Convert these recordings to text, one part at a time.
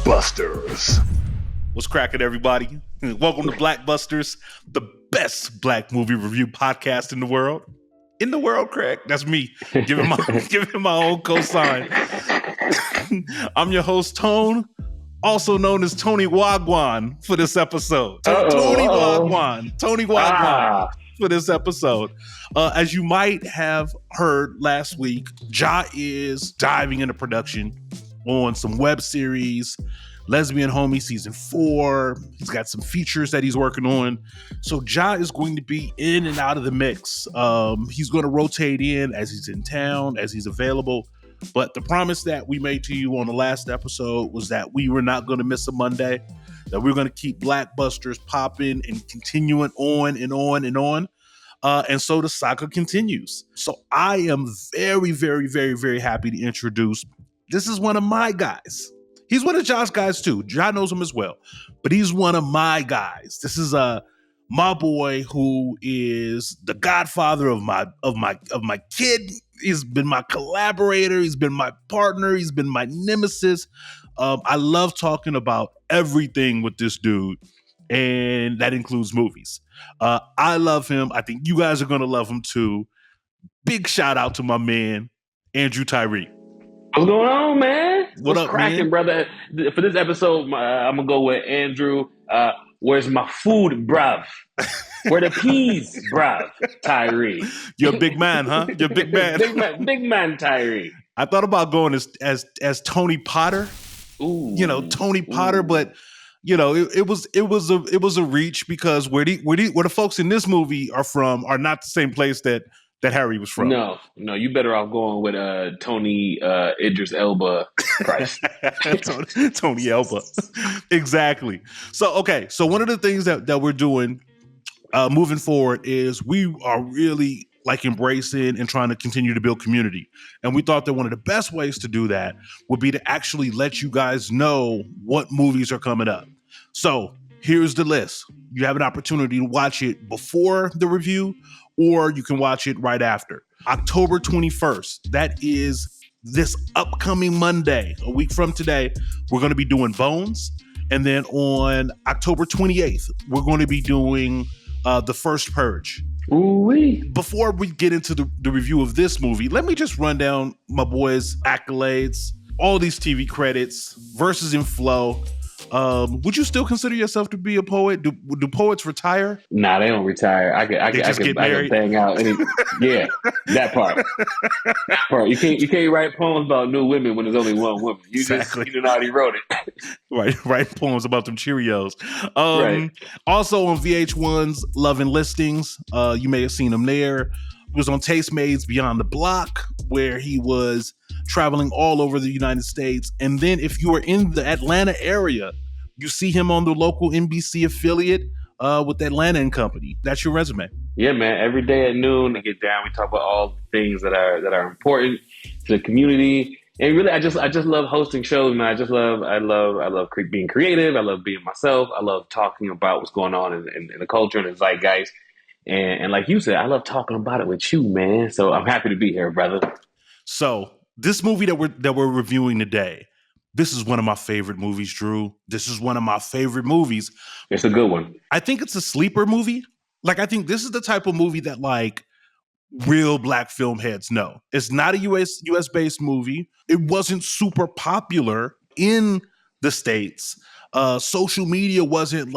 BlackBusters. What's cracking, everybody? Welcome to BlackBusters, the best black movie review podcast in the world. In the world, Craig. That's me. Giving my own cosign. I'm your host, Tone, also known as Tony Wagwan for this episode. Tony Wagwan for this episode. As you might have heard last week, Ja is diving into production on some web series, Lesbian Homie Season 4. He's got some features that he's working on. So Ja is going to be in and out of the mix. He's going to rotate in as he's in town, as he's available. But the promise that we made to you on the last episode was that we were not going to miss a Monday, that we're going to keep BlackBusters popping and continuing on and on and on. And so the saga continues. So I am very, very, very, very happy to introduce, this is one of my guys. He's one of Josh's guys too. Ja knows him as well, but he's one of my guys. This is my boy who is the godfather of my kid. He's been my collaborator. He's been my partner. He's been my nemesis. I love talking about everything with this dude, and that includes movies. I love him. I think you guys are going to love him too. Big shout out to my man, Andrew Tyree. What's going on, man? What's up, cracking, brother? For this episode, I'm going to go with Andrew. Where's my food, bruv? Where the peas, bruv? Tyree. You're a big man, huh? You're a big man. big man, Tyree. I thought about going as Tony Potter. Ooh. Tony Potter, but it was a reach because where the folks in this movie are from are not the same place that Harry was from. No, you better off going with Tony Idris Elba Christ. Tony Elba. Exactly. So one of the things that we're doing moving forward is we are really embracing and trying to continue to build community. And we thought that one of the best ways to do that would be to actually let you guys know what movies are coming up. So here's the list. You have an opportunity to watch it before the review, or you can watch it right after. October 21st, that is this upcoming Monday, a week from today, we're going to be doing Bones. And then on October 28th, we're going to be doing The First Purge. Ooh-wee. Before we get into the review of this movie, let me just run down my boys' accolades, all these TV credits, verses in flow. Would you still consider yourself to be a poet? Do poets retire? Nah, they don't retire. I can bang out. Yeah, that part. You can't write poems about new women when there's only one woman. You already wrote it. Right, write poems about them Cheerios. Right. Also on VH1's Love and Listings, you may have seen him there. He was on Tastemades Beyond the Block, where he was traveling all over the United States. And then if you are in the Atlanta area, you see him on the local NBC affiliate with Atlanta and Company. That's your resume. Yeah, man. Every day at noon, I get down. We talk about all the things that are important to the community. And really, I just love hosting shows, man. I love being creative. I love being myself. I love talking about what's going on in the culture and the zeitgeist. And like you said, I love talking about it with you, man. So I'm happy to be here, brother. So this movie that we're reviewing today, this is one of my favorite movies, Drew. This is one of my favorite movies. It's a good one. I think it's a sleeper movie. I think this is the type of movie that real black film heads know. It's not a US based movie. It wasn't super popular in the States. Social media wasn't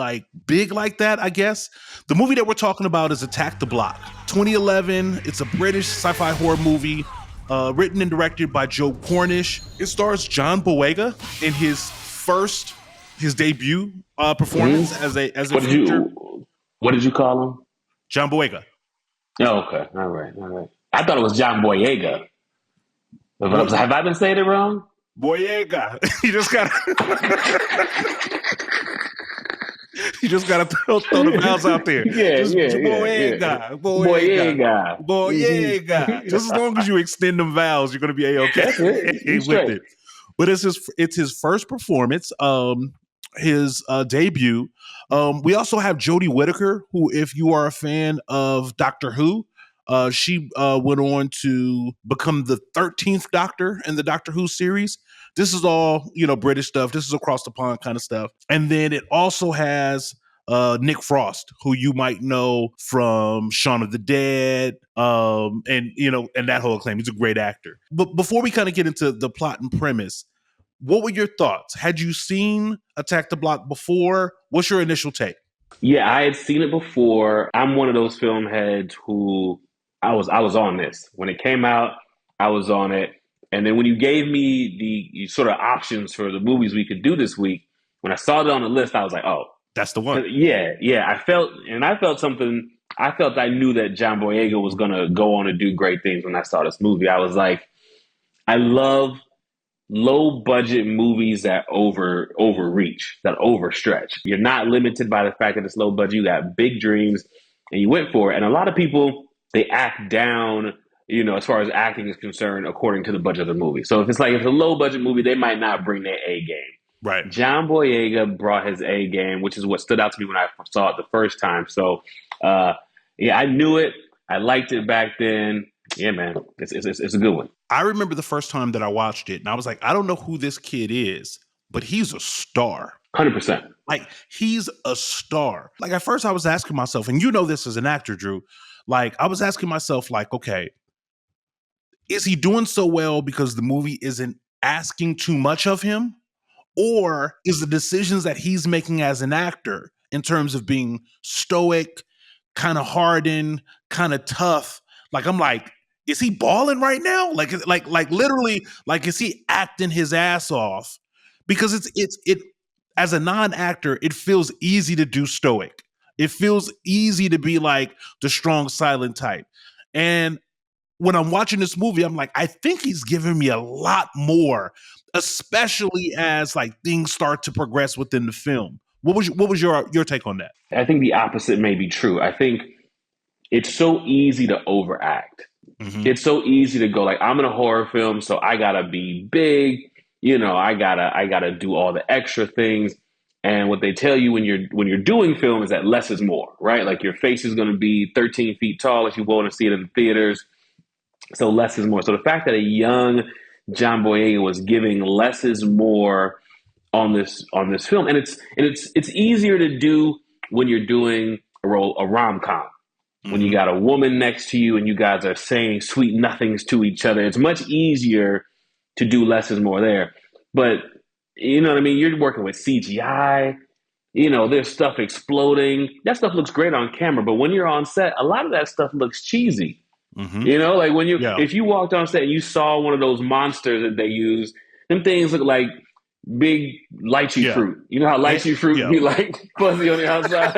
big like that, I guess. The movie that we're talking about is Attack the Block. 2011. It's a British sci-fi horror movie. Written and directed by Joe Cornish. It stars John Boyega in his debut performance as a feature. What did you call him? John Boyega. Oh, okay. All right. I thought it was John Boyega. Have I been saying it wrong? Boyega. You just gotta throw the vowels out there. Boyega. Just as long as you extend them vowels, you're gonna be A-okay with it. But it's his first performance, his debut. We also have Jodie Whittaker, who, if you are a fan of Doctor Who, She went on to become the 13th Doctor in the Doctor Who series. This is all, British stuff. This is across the pond kind of stuff. And then it also has Nick Frost, who you might know from Shaun of the Dead, and that whole acclaim. He's a great actor. But before we kind of get into the plot and premise, what were your thoughts? Had you seen Attack the Block before? What's your initial take? Yeah, I had seen it before. I'm one of those film heads who I was on this. When it came out, I was on it. And then when you gave me the sort of options for the movies we could do this week, when I saw it on the list, I was like, oh, that's the one. Yeah. I felt something. I felt I knew that John Boyega was going to go on to do great things when I saw this movie. I was like, I love low budget movies that overreach, that overstretch. You're not limited by the fact that it's low budget. You got big dreams and you went for it. And a lot of people, they act down, as far as acting is concerned, according to the budget of the movie. So if it's a low budget movie, they might not bring their A game. Right. John Boyega brought his A game, which is what stood out to me when I saw it the first time. So, I knew it. I liked it back then. Yeah, man, it's a good one. I remember the first time that I watched it, and I was like, I don't know who this kid is, but he's a star. 100%. He's a star. At first I was asking myself, and this as an actor, Drew, I was asking myself, okay, is he doing so well because the movie isn't asking too much of him? Or is the decisions that he's making as an actor in terms of being stoic, kind of hardened, kind of tough? I'm like, is he balling right now? Literally, is he acting his ass off? Because it as a non-actor, it feels easy to do stoic. It feels easy to be the strong, silent type. And when I'm watching this movie, I'm like, I think he's giving me a lot more, especially as things start to progress within the film. What was your take on that? I think the opposite may be true. I think it's so easy to overact. Mm-hmm. It's so easy to go I'm in a horror film, so I gotta be big. I gotta do all the extra things. And what they tell you when you're doing film is that less is more, right? Your face is going to be 13 feet tall if you want to see it in the theaters. So less is more. So the fact that a young John Boyega was giving less is more on this film, and it's easier to do when you're doing a rom-com. Mm-hmm. When you got a woman next to you and you guys are saying sweet nothings to each other, it's much easier to do less is more there. But you know what I mean? You're working with CGI. There's stuff exploding. That stuff looks great on camera, but when you're on set, a lot of that stuff looks cheesy. Mm-hmm. When if you walked on set and you saw one of those monsters that they use, them things look like big lychee fruit. You know how lychee fruit be fuzzy on the outside?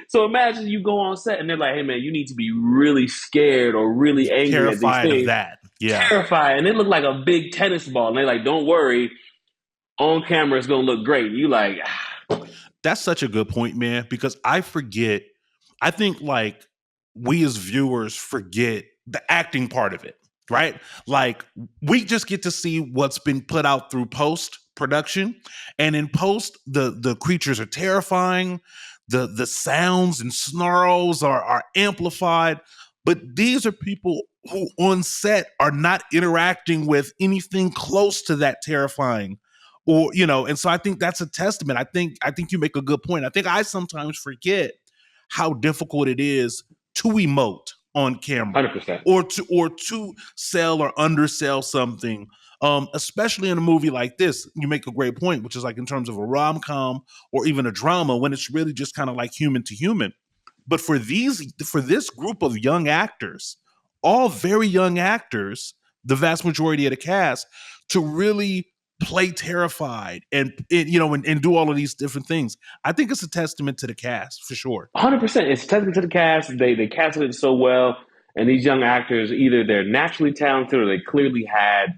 So imagine you go on set and they're like, hey man, you need to be really scared or really angry terrified at these things. Of that. Yeah. Terrified. And it looked like a big tennis ball. And they're like, don't worry, on camera it's gonna look great. You That's such a good point, man, because I think we as viewers forget the acting part of it, right? We just get to see what's been put out through post-production. And in post, the creatures are terrifying. The sounds and snarls are amplified. But these are people who on set are not interacting with anything close to that terrifying. And so I think that's a testament. I think you make a good point. I think I sometimes forget how difficult it is to emote on camera, 100%. or to sell or undersell something, especially in a movie like this. You make a great point, which is in terms of a rom-com or even a drama, when it's really just kind of human to human. But for this group of young actors, all very young actors, the vast majority of the cast, to really play terrified and do all of these different things, I think it's a testament to the cast for sure. 100%. It's a testament to the cast. They casted it so well, and these young actors, either they're naturally talented or they clearly had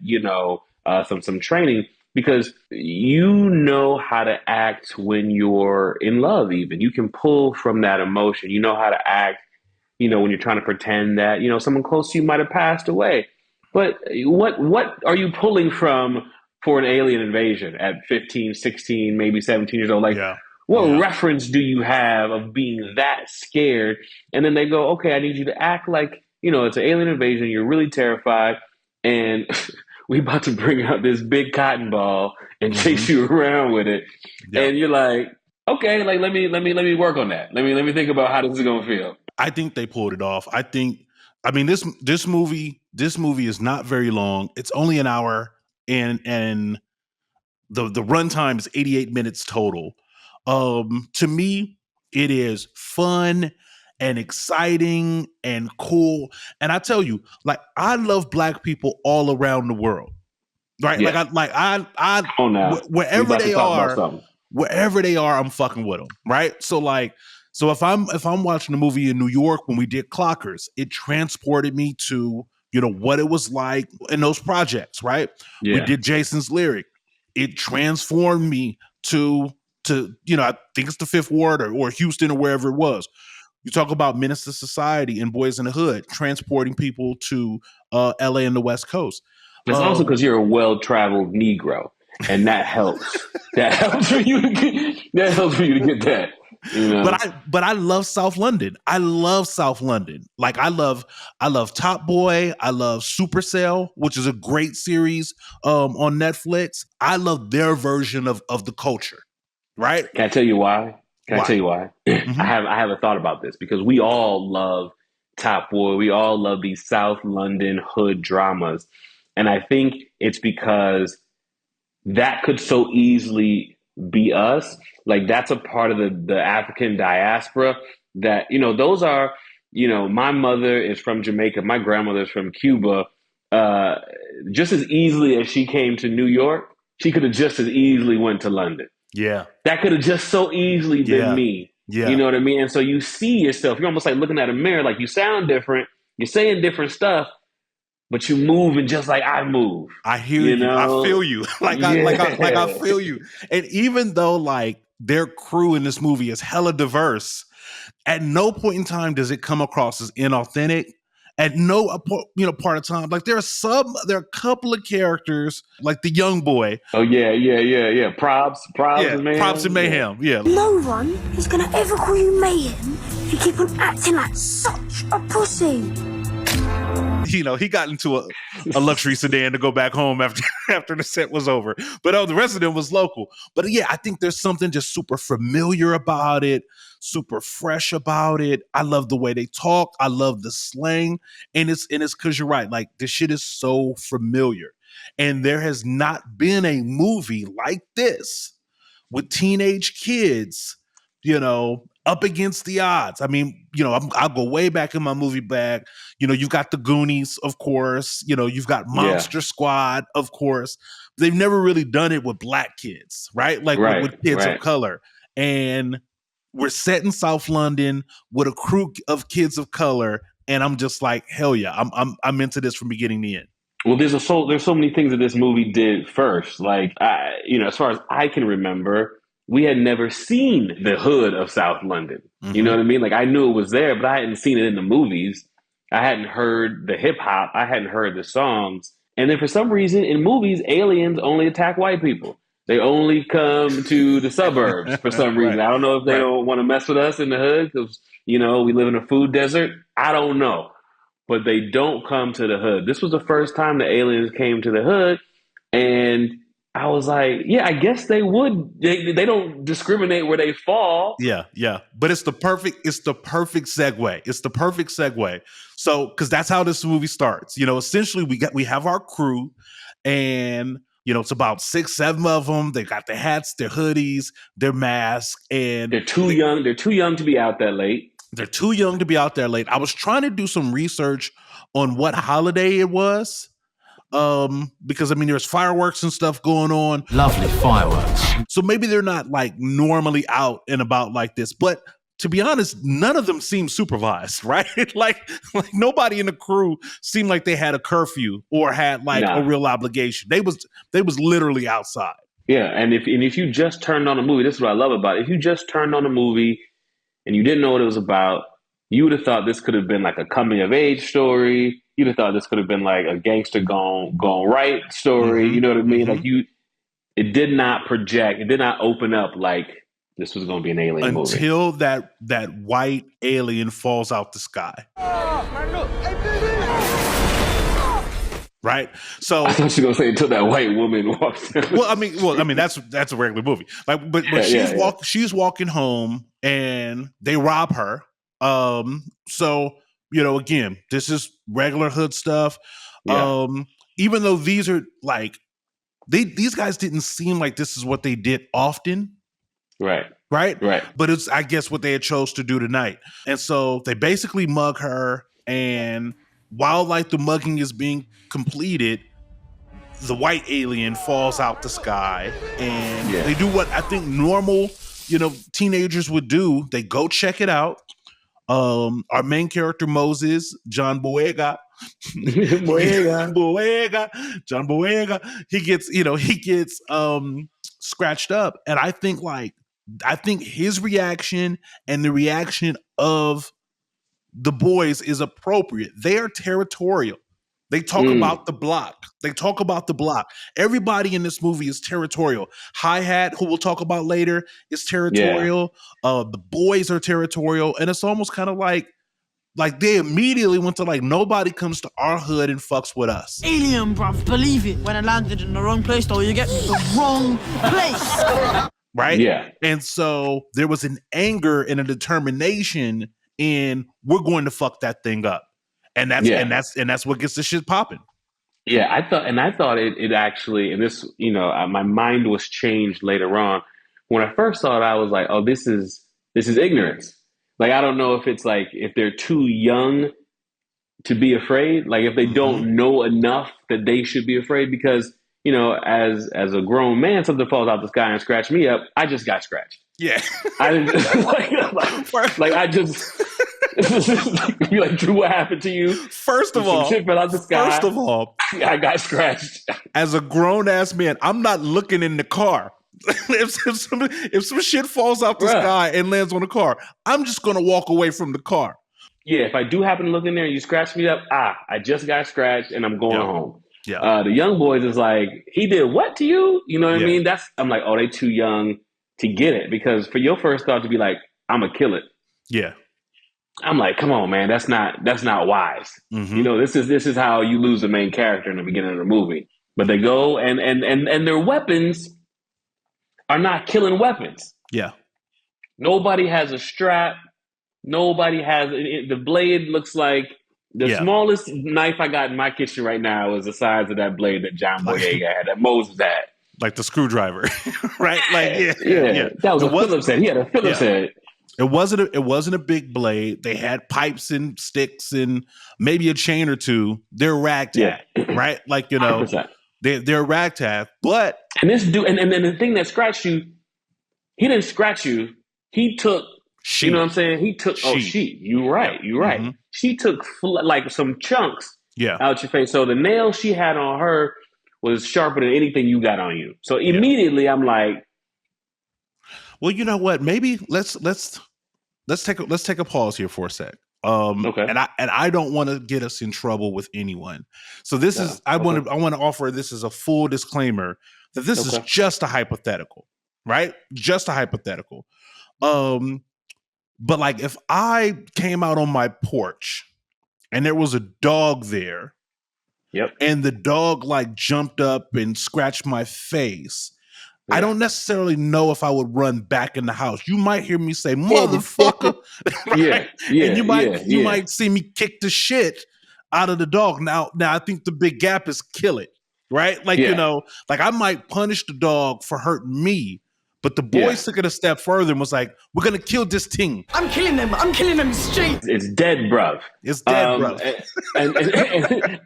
some training, because you know how to act when you're in love. Even you can pull from that emotion. You know how to act when you're trying to pretend that someone close to you might have passed away. But what are you pulling from for an alien invasion at 15, 16, maybe 17 years old? What reference do you have of being that scared? And then they go, okay, I need you to act like, it's an alien invasion. You're really terrified. And we about to bring out this big cotton ball and chase you around with it. Yep. And you're like, okay, like let me work on that. Let me think about how this is gonna feel. I think they pulled it off. This movie is not very long. It's only an hour, and the runtime is 88 minutes total. To me, it is fun and exciting and cool. And I tell you, like, I love Black people all around the world, right? Yeah. Wherever they are, I'm fucking with them, right? So if I'm watching a movie in New York, when we did Clockers, it transported me to, what it was like in those projects, right? Yeah. We did Jason's Lyric. It transformed me to I think it's the Fifth Ward or Houston or wherever it was. You talk about Menace to Society and Boys in the Hood, transporting people to LA and the West Coast. It's also because you're a well-traveled Negro, and that helps. That helps for you to get that. But I love South London. I love South London. Like I love Top Boy. I love Supercell, which is a great series on Netflix. I love their version of the culture. Right? Can I tell you why? I tell you why? Mm-hmm. I have a thought about this because we all love Top Boy. We all love these South London hood dramas. And I think it's because that could so easily be us. Like that's a part of the African diaspora that, those are, my mother is from Jamaica. My grandmother is from Cuba. Just as easily as she came to New York, she could have just as easily went to London. Yeah. That could have just so easily been me. Yeah. You know what I mean? And so you see yourself, you're almost like looking at a mirror, like you sound different, you're saying different stuff, but you moving just like I move. I hear you. I feel you. I feel you. And even though like their crew in this movie is hella diverse, at no point in time does it come across as inauthentic. At no part of time, like there are a couple of characters like the young boy. Oh yeah. Probs and Mayhem. Props and Mayhem. Yeah. No one is gonna ever call you Mayhem if you keep on acting like such a pussy. He got into a luxury sedan to go back home after the set was over. But the rest of them was local. But yeah, I think there's something just super familiar about it, super fresh about it. I love the way they talk. I love the slang. And it's because you're right. Like this shit is so familiar. And there has not been a movie like this with teenage kids, up against the odds. I mean, I'll go way back in my movie bag. You've got the Goonies, of course. You've got Monster Squad, of course. They've never really done it with Black kids, right? Like with kids of color. And we're set in South London with a crew of kids of color. And I'm just like, hell yeah, I'm into this from beginning to end. Well, there's so many things that this movie did first. Like, as far as I can remember, we had never seen the hood of South London. Mm-hmm. You know what I mean? Like I knew it was there, but I hadn't seen it in the movies. I hadn't heard the hip hop. I hadn't heard the songs. And then for some reason in movies, aliens only attack white people. They only come to the suburbs for some reason. Right. I don't know if they don't want to mess with us in the hood because, we live in a food desert. I don't know. But they don't come to the hood. This was the first time the aliens came to the hood. And I was like, yeah, I guess they would. They don't discriminate where they fall. Yeah. But it's the perfect segue. It's the perfect segue. So, because that's how this movie starts. Essentially we have our crew, and it's about 6-7 of them. They got their hats, their hoodies, their masks, and they're too young. They're too young to be out that late. I was trying to do some research on what holiday it was. Because there's fireworks and stuff going on. Lovely fireworks. So maybe they're not like normally out and about like this, but to be honest, none of them seem supervised, right? like nobody in the crew seemed like they had a curfew or had a real obligation. They was literally outside. Yeah, and if you just turned on a movie, this is what I love about it. If you just turned on a movie and you didn't know what it was about, you would have thought this could have been like a coming of age story. You'd have thought this could have been like a gangster gone right story. Mm-hmm. You know what I mean? Mm-hmm. Like it did not project. It did not open up like this was going to be an alien movie. Until that white alien falls out the sky. Right? So I thought you were going to say until that white woman walks in. Well, I mean that's a regular movie. Like, but she's walking home and they rob her. So, you know, again, this is regular hood stuff. Yeah. Even though these are like these guys didn't seem like this is what they did often. Right. But it's, I guess, what they had chose to do tonight. And so they basically mug her, and while like the mugging is being completed, the white alien falls out the sky, and they do what I think normal, you know, teenagers would do. They go check it out. Our main character, Moses, John Boyega, John Boyega, he gets scratched up. And I think his reaction and the reaction of the boys is appropriate. They are territorial. They talk about the block. Everybody in this movie is territorial. Hi-Hat, who we'll talk about later, is territorial. The boys are territorial. And it's almost kind of like they immediately went to like, nobody comes to our hood and fucks with us. Alien, bruv, believe it. When I landed in the wrong place, though, you get me, the wrong place. Right? Yeah. And so there was an anger and a determination in, we're going to fuck that thing up. And that's what gets the shit popping. Yeah, I thought it actually, and this, you know, my mind was changed later on. When I first saw it, I was like, oh, this is ignorance. Like, I don't know if it's like, if they're too young to be afraid, like if they don't know enough that they should be afraid, because, you know, as a grown man, something falls out the sky and scratched me up, I just got scratched. Yeah. I didn't like I just you're like, Drew, what happened to you? First of all, shit fell out the sky. First of all, I got scratched. As a grown ass man, I'm not looking in the car. if some shit falls out the sky and lands on the car, I'm just gonna walk away from the car. Yeah, if I do happen to look in there and you scratch me up, I just got scratched and I'm going home. Yeah. The young boys is like, he did what to you? You know what I mean? I'm like, oh, they too young to get it, because for your first thought to be like, I'm gonna kill it. Yeah. I'm like, come on, man, that's not wise. You know, this is how you lose the main character in the beginning of the movie. But they go and their weapons are not killing weapons. Yeah. Nobody has a strap. Nobody has the blade. Looks like the smallest knife I got in my kitchen right now is the size of that blade that John Boyega had, that Moses had. Like the screwdriver, right? Like, that was a Phillips head. He had a Phillips head. It wasn't a big blade. They had pipes and sticks and maybe a chain or two. They're ragtag, right? Like, you know, 100%. They're ragtag. But and this dude, and the thing that scratched you, he didn't scratch you. He took sheet. You know what I'm saying? He took sheet. You're right. Mm-hmm. She took like some chunks out your face. So the nail she had on her was sharper than anything you got on you. So immediately I'm like, well, you know what? Maybe let's take a pause here for a sec. Okay. And I don't want to get us in trouble with anyone. So this is I want to offer this as a full disclaimer that this is just a hypothetical, right? Just a hypothetical. But like, if I came out on my porch and there was a dog there, and the dog like jumped up and scratched my face, I don't necessarily know if I would run back in the house. You might hear me say, motherfucker. Right? And you might see me kick the shit out of the dog. Now I think the big gap is kill it, right? Like, you know, like I might punish the dog for hurting me, but the boys took it a step further and was like, we're going to kill this thing. I'm killing them straight. It's dead, bruv. It's dead, bruv. And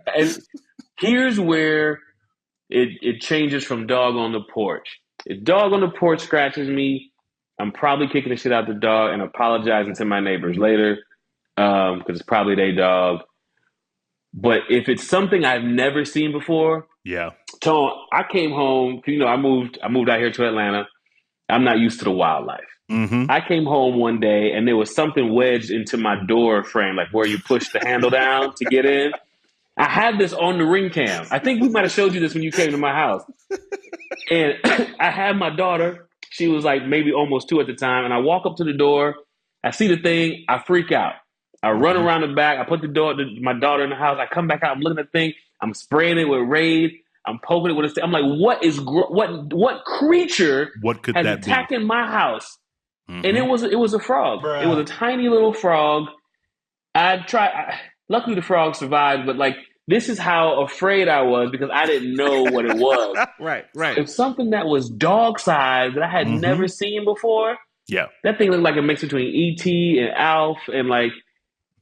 here's where it changes from dog on the porch. If dog on the porch scratches me, I'm probably kicking the shit out the dog and apologizing to my neighbors later, because it's probably their dog. But if it's something I've never seen before, Tone, I came home. You know, I moved out here to Atlanta. I'm not used to the wildlife. Mm-hmm. I came home one day and there was something wedged into my door frame, like where you push the handle down to get in. I had this on the Ring Cam. I think we might have showed you this when you came to my house. And I had my daughter She was like maybe almost 2 at the time. And I walk up to the door. I see the thing. I freak out. I run around the back. I put my daughter in the house. I come back out. I'm looking at the thing. I'm spraying it with Raid. I'm poking it with a stick. I'm like, what creature has attacked in my house? And it was a frog. Bruh. It was a tiny little frog. Luckily the frog survived, but like, this is how afraid I was because I didn't know what it was. Right. It's something that was dog-sized that I had never seen before. Yeah. That thing looked like a mix between E.T. and Alf, and like,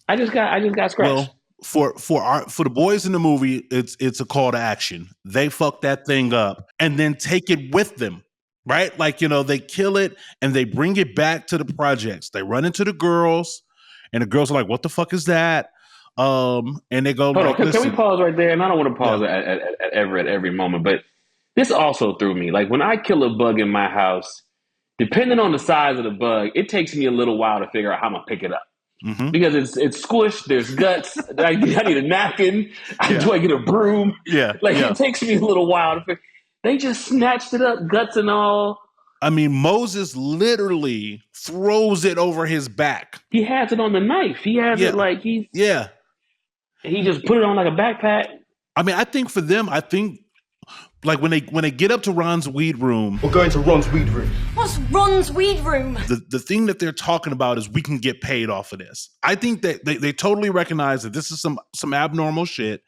I just got scratched. Well, for the boys in the movie, it's a call to action. They fuck that thing up and then take it with them, right? Like, they kill it and they bring it back to the projects. They run into the girls, and the girls are like, "What the fuck is that?" And they go, "Hold on, can we pause right there?" And I don't want to pause at every moment, but this also threw me. Like, when I kill a bug in my house, depending on the size of the bug, it takes me a little while to figure out how I'm gonna pick it up. Because it's squished, there's guts. I need a napkin. Do I get a broom? It takes me a little while to figure. They just snatched it up, guts and all. I mean, Moses literally throws it over his back. He has it on the knife. He has it like he's he just put it on like a backpack. I mean, I think for them, like when they get up to Ron's weed room. We're going to Ron's weed room. What's Ron's weed room? The thing that they're talking about is we can get paid off of this. I think that they totally recognize that this is some abnormal shit.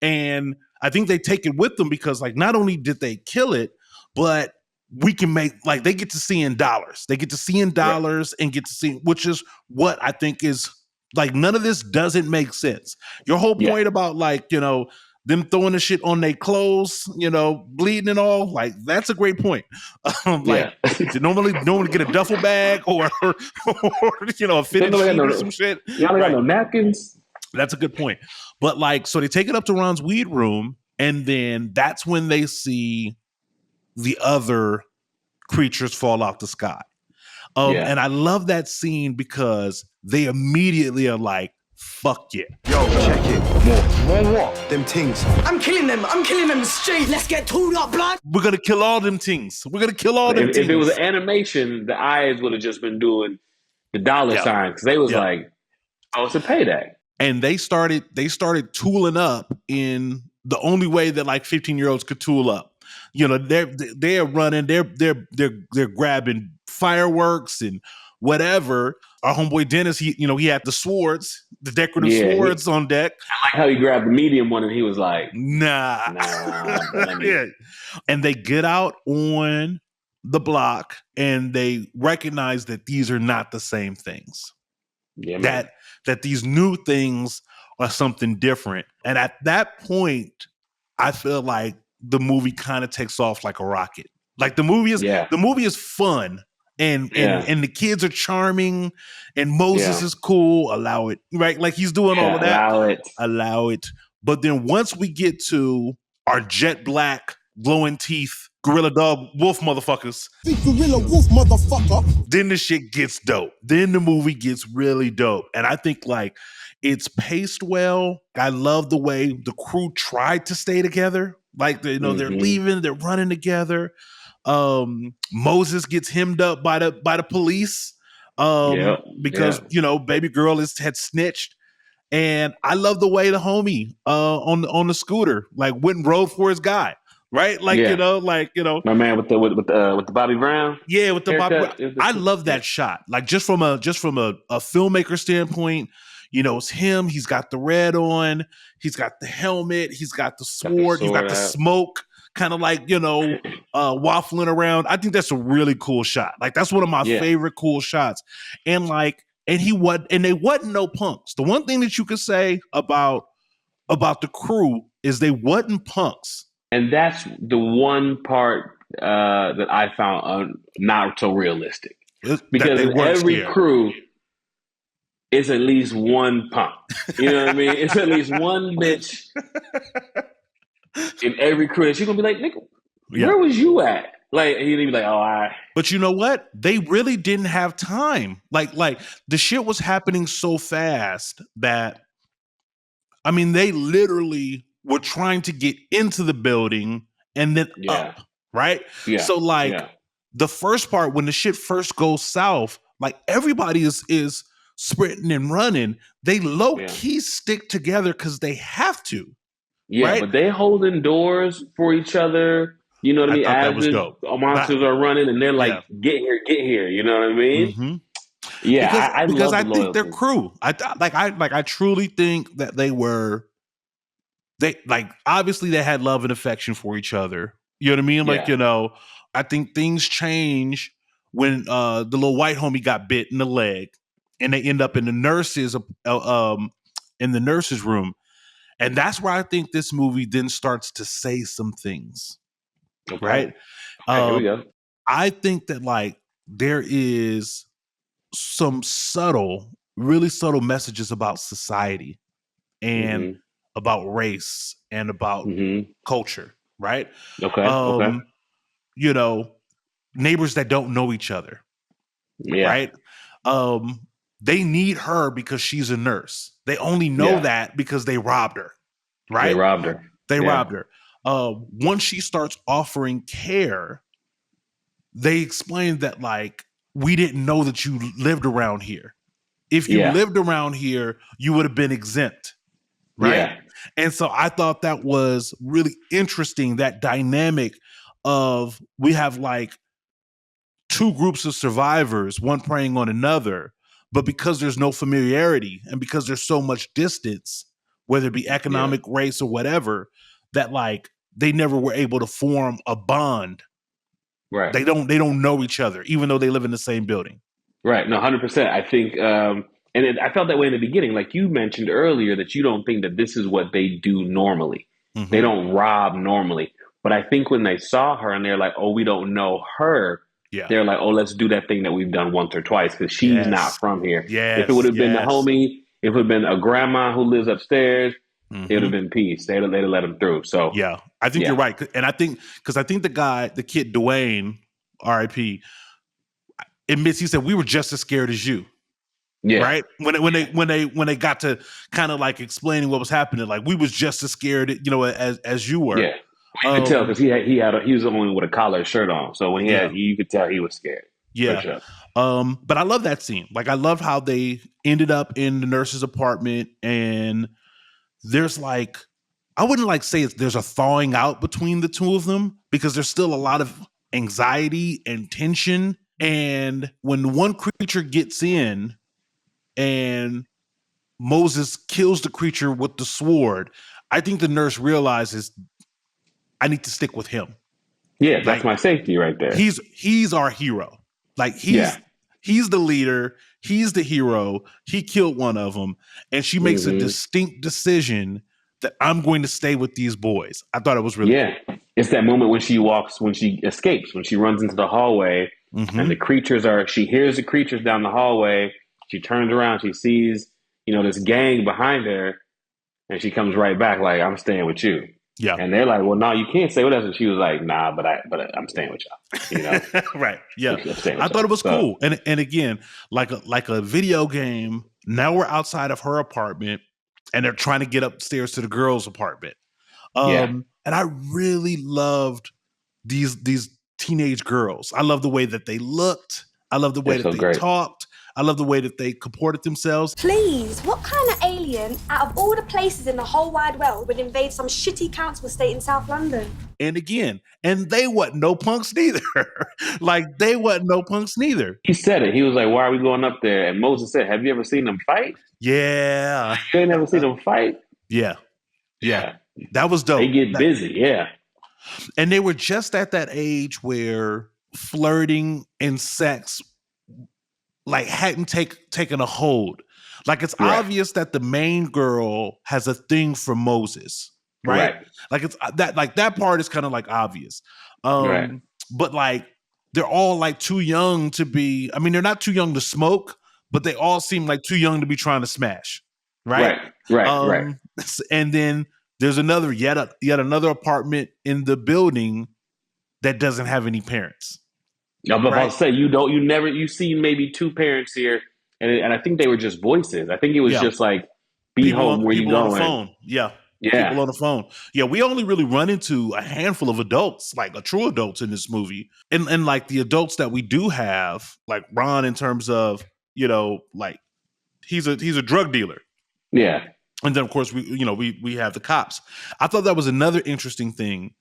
And I think they take it with them because, like, not only did they kill it, but we can make, like, they get to see in dollars. They get to see in dollars and get to see, which is what I think is, like, none of this doesn't make sense. Your whole point about, like, them throwing the shit on their clothes, bleeding and all, like, that's a great point. To normally get a duffel bag or a fitted sheet or some shit. Y'all got no napkins. That's a good point. But, like, so they take it up to Ron's weed room, and then that's when they see the other creatures fall out the sky. And I love that scene because they immediately are like, fuck yeah. Yo, check it. More what? Them things. I'm killing them straight. Let's get tooled up, blood. We're going to kill all them things. If it was an animation, the eyes would have just been doing the dollar signs because they was like, oh, it's a payday. And they started tooling up in the only way that, like, 15-year-olds could tool up. They're running, they're grabbing fireworks and whatever. Our homeboy Dennis, he had the swords, the decorative swords on deck. I like how he grabbed the medium one and he was like, nah. And they get out on the block and they recognize that these are not the same things. Yeah, man. That these new things are something different. And at that point, I feel like the movie kind of takes off like a rocket. Like, the movie is fun. And the kids are charming, and Moses is cool. Allow it, right? Like, he's doing all of that. Allow it. But then once we get to our jet black, glowing teeth, gorilla dog wolf motherfuckers, then the shit gets dope. Then the movie gets really dope, and I think, like, it's paced well. I love the way the crew tried to stay together. Like, they're leaving, they're running together. Moses gets hemmed up by the police because baby girl had snitched, and I love the way the homie on the scooter, like, went and rode for his guy, right? Like, my man with the Bobby Brown, with the Bobby Brown. I love that shot, like, just from a filmmaker standpoint. It's him. He's got the red on. He's got the helmet. He's got the sword. He's got the smoke, kind of like, waffling around. I think that's a really cool shot. Like, that's one of my favorite cool shots. And, like, and they wasn't no punks. The one thing that you could say about the crew is they wasn't punks. And that's the one part that I found not so realistic. Because in every crew, it's at least one punk. You know what I mean? It's at least one bitch in every crew. She's gonna be like, nigga, where was you at? Like, and he'd be like, oh, I. But you know what? They really didn't have time. Like the shit was happening so fast that, I mean, they literally were trying to get into the building and then up, right? Yeah. So, like, the first part, when the shit first goes south, like everybody is sprinting and running. They low key stick together because they have to. Yeah, right? but they holding doors for each other. You know what I mean? thought that As was the dope. monsters are running, and they're like, "Get here!" You know what I mean? Mm-hmm. Yeah, because love I the think they're loyalty. crew. I truly think that they obviously they had love and affection for each other. You know what I mean? Like, I think things change when the little white homie got bit in the leg, and they end up in the nurses room, and that's where I think this movie then starts to say some things. Okay. Right? Here we go. I think that like there is some really subtle messages about society and about race and about culture, right? Okay. Neighbors that don't know each other, right? They need her because she's a nurse. They only know that because they robbed her, right? They robbed her. Once she starts offering care, they explain that like, we didn't know that you lived around here. If you lived around here, you would have been exempt. Right. Yeah. And so I thought that was really interesting, that dynamic of we have like two groups of survivors, one preying on another, but because there's no familiarity and because there's so much distance, whether it be economic, race, or whatever, that like they never were able to form a bond. Right. They don't know each other, even though they live in the same building. Right. No, 100%. I think, I felt that way in the beginning. Like you mentioned earlier, that you don't think that this is what they do normally. Mm-hmm. They don't rob normally. But I think when they saw her and they're like, oh, we don't know her. Yeah. They're like, oh, let's do that thing that we've done once or twice because she's not from here. Yes. If it would have been the homie, if it would have been a grandma who lives upstairs, it would have been peace. They'd have let him through. So yeah, I think you're right. And I think the kid Dwayne, R.I.P., admits, he said, we were just as scared as you. Yeah. Right. When they got to kind of like explaining what was happening, like we was just as scared, as you were. Yeah. You could tell because he was the only one with a collared shirt on. So when you could tell he was scared. Yeah. Sure. But I love that scene. Like I love how they ended up in the nurse's apartment, and there's like, I wouldn't like say there's a thawing out between the two of them because there's still a lot of anxiety and tension. And when one creature gets in and Moses kills the creature with the sword, I think the nurse realizes I need to stick with him. Yeah, that's my safety right there. He's our hero. Like he's the leader. He's the hero. He killed one of them. And she makes a distinct decision that I'm going to stay with these boys. I thought it was really cool. It's that moment when she escapes, when she runs into the hallway and she hears the creatures down the hallway. She turns around, she sees, this gang behind her, and she comes right back like, I'm staying with you. Yeah. And they're like, well, no, you can't stay with us. And she was like, nah, but I'm staying with y'all. Right. Yeah. I thought it was cool. And again, like a video game, now we're outside of her apartment and they're trying to get upstairs to the girls' apartment. And I really loved these teenage girls. I love the way that they looked. I love the way that they talked. I love the way that they comported themselves. Please, what kind of alien out of all the places in the whole wide world would invade some shitty council estate in South London? And again, they wasn't no punks neither. They wasn't no punks neither. He said it. He was like, why are we going up there? And Moses said, have you ever seen them fight? Yeah. You ain't never seen them fight? Yeah. That was dope. They get busy, yeah. And they were just at that age where flirting and sex hadn't taken a hold. Like it's obvious that the main girl has a thing for Moses, right? Like it's that part is kind of like obvious. But like they're all like too young to be. I mean, they're not too young to smoke, but they all seem like too young to be trying to smash, right. And then there's yet another apartment in the building that doesn't have any parents. No, but I'll say you've seen maybe two parents here, and I think they were just voices. I think it was just like, be people home, where you going? On the phone. Yeah. people on the phone. Yeah, we only really run into a handful of adults, like true adults in this movie. And like the adults that we do have, like Ron in terms of, like he's a drug dealer. Yeah. And then of course we have the cops. I thought that was another interesting thing,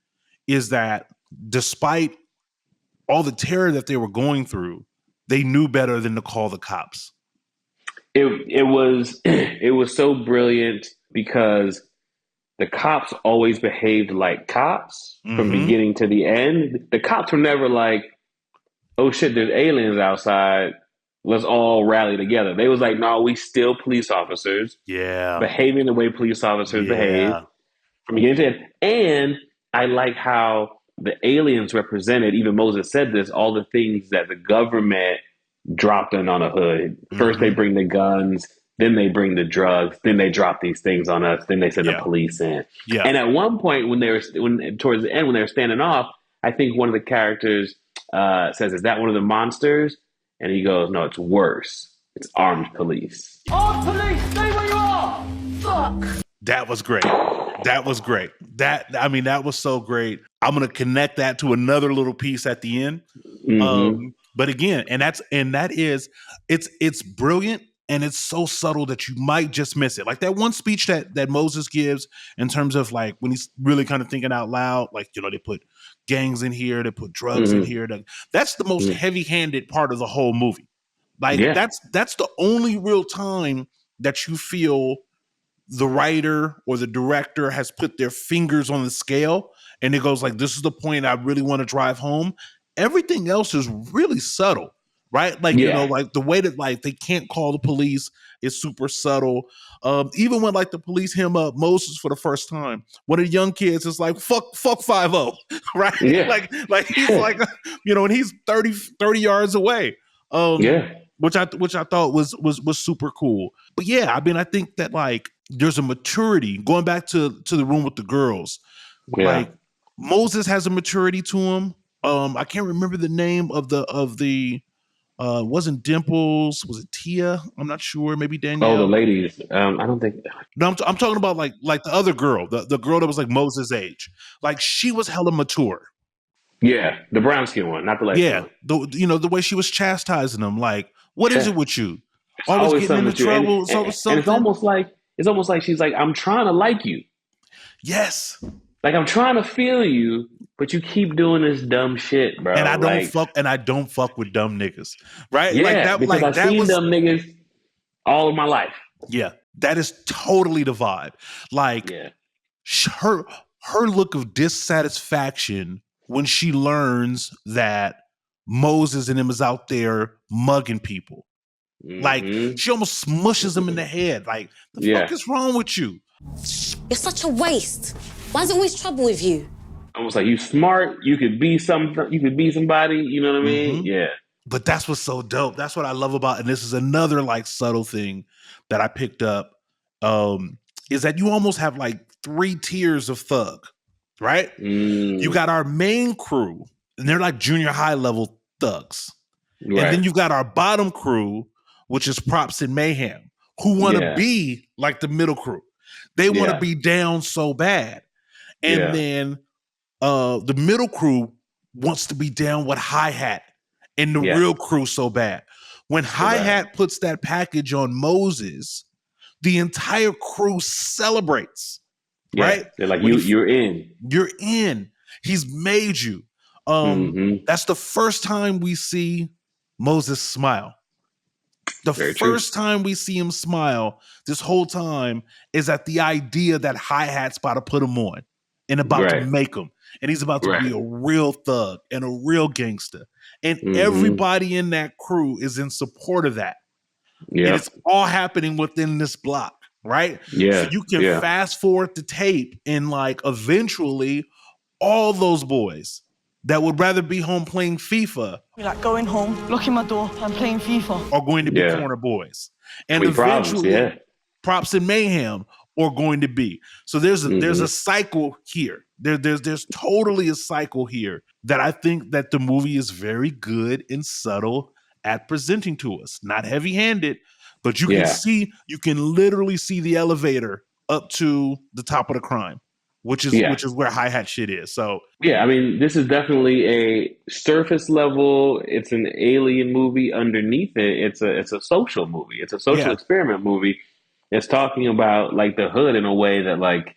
is that despite all the terror that they were going through, they knew better than to call the cops. It was so brilliant because the cops always behaved like cops from beginning to the end. The cops were never like, oh shit, there's aliens outside, let's all rally together. They was like, no, we still police officers. Yeah. Behaving the way police officers behave from beginning to end. And I like how the aliens represented, even Moses said this, all the things that the government dropped in on a hood. First they bring the guns, then they bring the drugs, then they drop these things on us, then they send the police in. Yeah. And at one point towards the end, when they were standing off, I think one of the characters says, is that one of the monsters? And he goes, no, it's worse. It's armed police. Armed police, stay where you are! Fuck! That was great. That was great. That was so great. I'm going to connect that to another little piece at the end. But again, it's brilliant, and it's so subtle that you might just miss it. Like that one speech that Moses gives in terms of like when he's really kind of thinking out loud, like, they put gangs in here, they put drugs in here. That's the most heavy-handed part of the whole movie. Like that's the only real time that you feel the writer or the director has put their fingers on the scale and it goes like, this is the point I really want to drive home. Everything else is really subtle, right? Like, like the way that like they can't call the police is super subtle. Even when like the police hem up Moses for the first time, one of the young kids is like, fuck 5-0, right? Yeah. like he's like, and he's 30 yards away. Which I thought was super cool. But yeah, I think that like there's a maturity going back to the room with the girls. Yeah. Like Moses has a maturity to him. I can't remember the name of the wasn't Dimples, was it Tia? I'm not sure. Maybe Danielle. Oh, the ladies. I don't think. No, I'm talking about like the other girl, the girl that was like Moses' age. Like she was hella mature. Yeah, the brown skin one, not the light skin one. The way she was chastising him, like, what is it with you? Always getting into trouble. And it's almost like she's like, I'm trying to like you. Yes. Like I'm trying to feel you, but you keep doing this dumb shit, bro. And I don't fuck with dumb niggas. Right? Yeah, because I've seen dumb niggas all of my life. Yeah. That is totally the vibe. Like her look of dissatisfaction when she learns that Moses and him is out there mugging people. Like she almost smushes him in the head. Like, the fuck is wrong with you? You're such a waste. Why is it always trouble with you? Almost like you smart, you could be something, you could be somebody, you know what I mean? Yeah. But that's what's so dope. That's what I love about, and this is another like subtle thing that I picked up, is that you almost have like 3 tiers of thug, right? You got our main crew, and they're like junior high level thugs. Right. And then you've got our bottom crew, which is Props and Mayhem, who want to be like the middle crew. They want to be down so bad. And then the middle crew wants to be down with Hi-Hat and the real crew so bad. When Hi-Hat puts that package on Moses, the entire crew celebrates. Right? They're like, you're in. You're in. He's made you. That's the first time we see Moses smile. The first time we see him smile this whole time is at the idea that Hi-Hat's about to put him on and about to make him. And he's about to be a real thug and a real gangster. And everybody in that crew is in support of that. Yeah. And it's all happening within this block, right? Yeah. So you can fast forward the tape and like eventually all those boys that would rather be home playing FIFA, like going home, locking my door, and playing FIFA, are going to be corner boys, and eventually, Props and Mayhem are going to be. So there's a cycle here. There's totally a cycle here that I think that the movie is very good and subtle at presenting to us. Not heavy-handed, but you can literally see the elevator up to the top of the crime, which is where hi-hat shit is. So yeah, I mean, this is definitely a surface level. It's an alien movie. Underneath it, it's a social movie. It's a social experiment movie. It's talking about like the hood in a way that like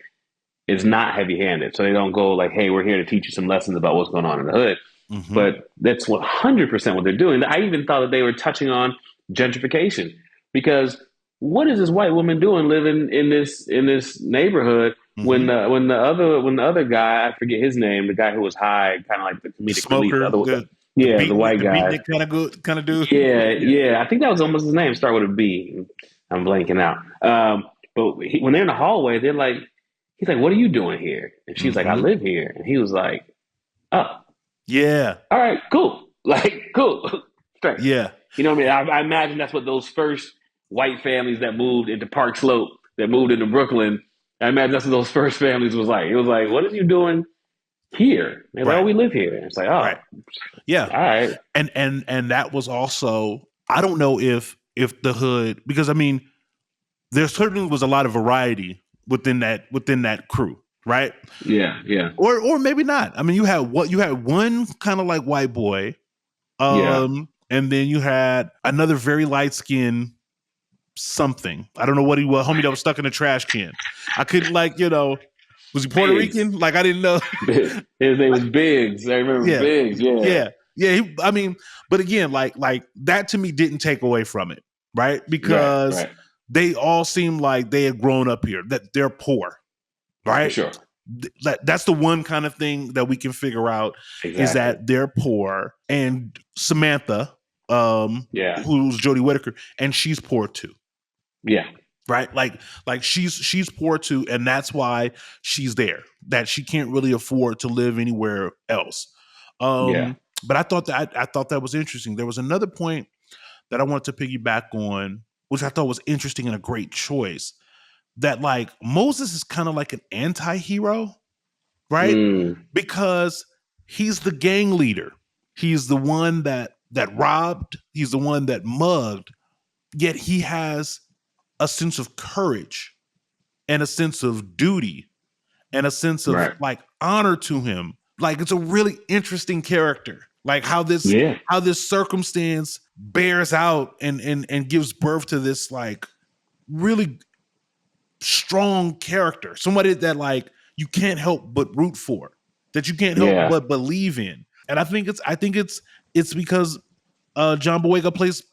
is not heavy-handed. So they don't go like, "Hey, we're here to teach you some lessons about what's going on in the hood." mm-hmm. But that's 100% what they're doing. I even thought that they were touching on gentrification, because what is this white woman doing living in this neighborhood mm-hmm. when the other guy, I forget his name, the guy who was high, kind of like the comedic smoker, the white guy, kind of dude. Yeah. I think that was almost his name. Start with a B. I'm blanking out. But when they're in the hallway, he's like, "What are you doing here?" And she's mm-hmm. like, "I live here." And he was like, "Oh, yeah, all right, cool, like cool, straight." Yeah, you know what I mean? I imagine that's what those first white families that moved into Park Slope, that moved into Brooklyn, I imagine that's what those first families was like. It was like, "What are you doing here?" They're like, "Oh, we live here." And it's like, "Oh, right. Yeah, all right." And that was also, I don't know if the hood, because I mean, there certainly was a lot of variety within that crew, right? Yeah. Or maybe not. I mean, you had one kind of like white boy, and then you had another very light skinned something. I don't know what he was, homie that was stuck in a trash can. I couldn't was he Puerto Rican? Like I didn't know. His name was Biggs. I remember Biggs. Yeah. But again, like that to me didn't take away from it, right? Because right. they all seem like they had grown up here, that they're poor, right? For sure. That's the one kind of thing that we can figure out is that they're poor. And Samantha, who's Jodie Whittaker, and she's poor too. Yeah. Right. Like she's poor too. And that's why she's there, that she can't really afford to live anywhere else. But I thought that was interesting. There was another point that I wanted to piggyback on, which I thought was interesting and a great choice, that like Moses is kind of like an anti-hero, right? Because he's the gang leader. He's the one that robbed. He's the one that mugged, yet he has a sense of courage and a sense of duty and a sense of like honor to him. Like it's a really interesting character. Like how this circumstance bears out and gives birth to this like really strong character. Somebody that like you can't help but root for, that you can't help but believe in. And I think it's because John Boyega plays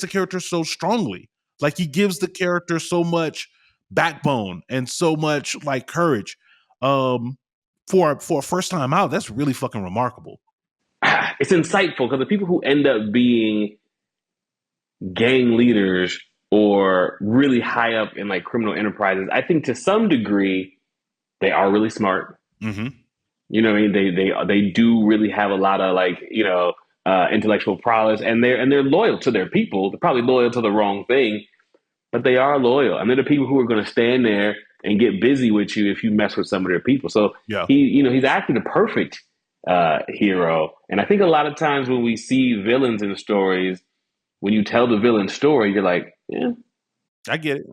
the character so strongly. Like he gives the character so much backbone and so much like courage. For a first time out, that's really fucking remarkable. It's insightful because the people who end up being gang leaders or really high up in like criminal enterprises, I think to some degree they are really smart. Mm-hmm. You know what I mean? They do really have a lot of like, intellectual prowess, and they're loyal to their people. They're probably loyal to the wrong thing, but they are loyal. And they're the people who are going to stand there and get busy with you if you mess with some of their people. So he's actually the perfect hero. And I think a lot of times when we see villains in stories, when you tell the villain story, you're like, yeah, I get it.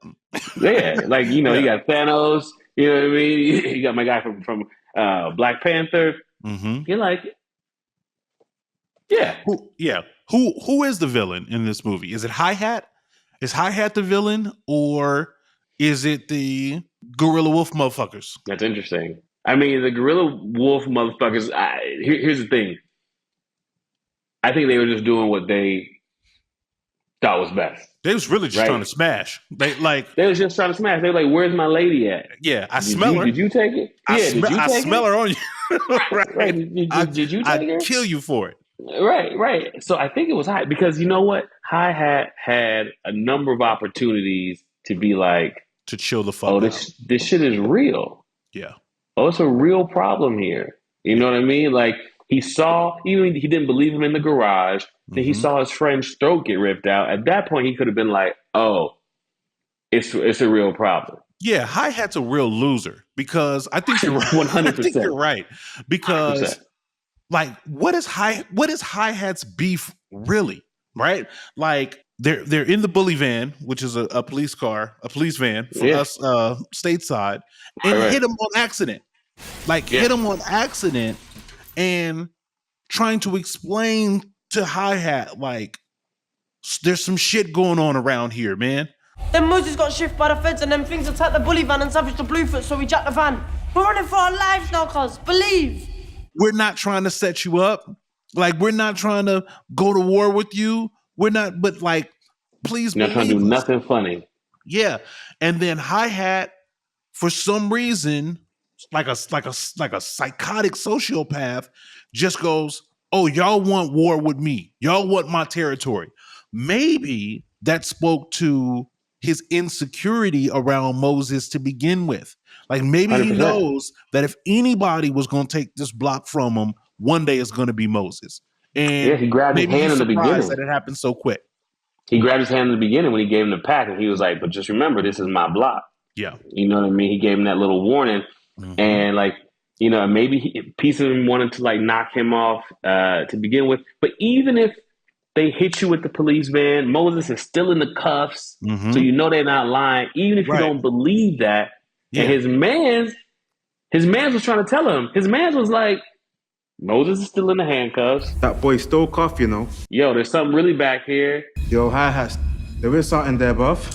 Yeah, like you got Thanos. You know what I mean? You got my guy from Black Panther. Mm-hmm. You're like, yeah, Who is the villain in this movie? Is it Hi-Hat? Is Hi-Hat the villain, or is it the Gorilla Wolf motherfuckers? That's interesting. I mean, the Gorilla Wolf motherfuckers. Here's the thing. I think they were just doing what they thought was best. They was really just trying to smash. They was just trying to smash. They were like, "Where's my lady at?" Yeah, I smell her. Did you take it? I smell her on you. right. Did you take her? I'd kill you for it. Right. So I think it was Hi, because you know what? Hi-Hat had a number of opportunities to be like, to chill the fuck out. This shit is real. Yeah. Oh, it's a real problem here. You know what I mean? Like he saw, even he didn't believe him in the garage. Then he saw his friend's throat get ripped out. At that point, he could have been like, "Oh, it's a real problem." Yeah, Hi-Hat's a real loser, because I think you're right. 100%. I think you're right, because 100%. Like what is Hi-Hat's beef really? Right? Like they're in the bully van, which is a police car, a police van for us stateside, and hit him on accident. Hit him on accident and trying to explain to Hi-Hat, like, there's some shit going on around here, man. Then Moses got shifted by the feds and then things attacked the bully van and savaged the Bluefoot, so we jacked the van. We're running for our lives now, cuz. Believe. We're not trying to set you up. Like, we're not trying to go to war with you. We're not, but like, please You're not trying to do us. nothing funny. Yeah. And then Hi-Hat, for some reason, like a psychotic sociopath, just goes, oh, y'all want war with me. Y'all want my territory. Maybe that spoke to his insecurity around Moses to begin with. Like, maybe 100%. He knows that if anybody was going to take this block from him, one day it's going to be Moses. And he grabbed his hand in the beginning. That it happened so quick. He grabbed his hand in the beginning when he gave him the pack, and he was like, but just remember, this is my block. Yeah. You know what I mean? He gave him that little warning. Mm-hmm. And like, you know, maybe a piece of him wanted to like knock him off to begin with. But even if they hit you with the police van, Moses is still in the cuffs. Mm-hmm. So you know they're not lying. Even if you don't believe that. Yeah. And his mans was trying to tell him. His mans was like, Moses is still in the handcuffs. That boy stole cuff, you know. Yo, there's something really back here. Yo, Hi-Hat, there is something there, buff.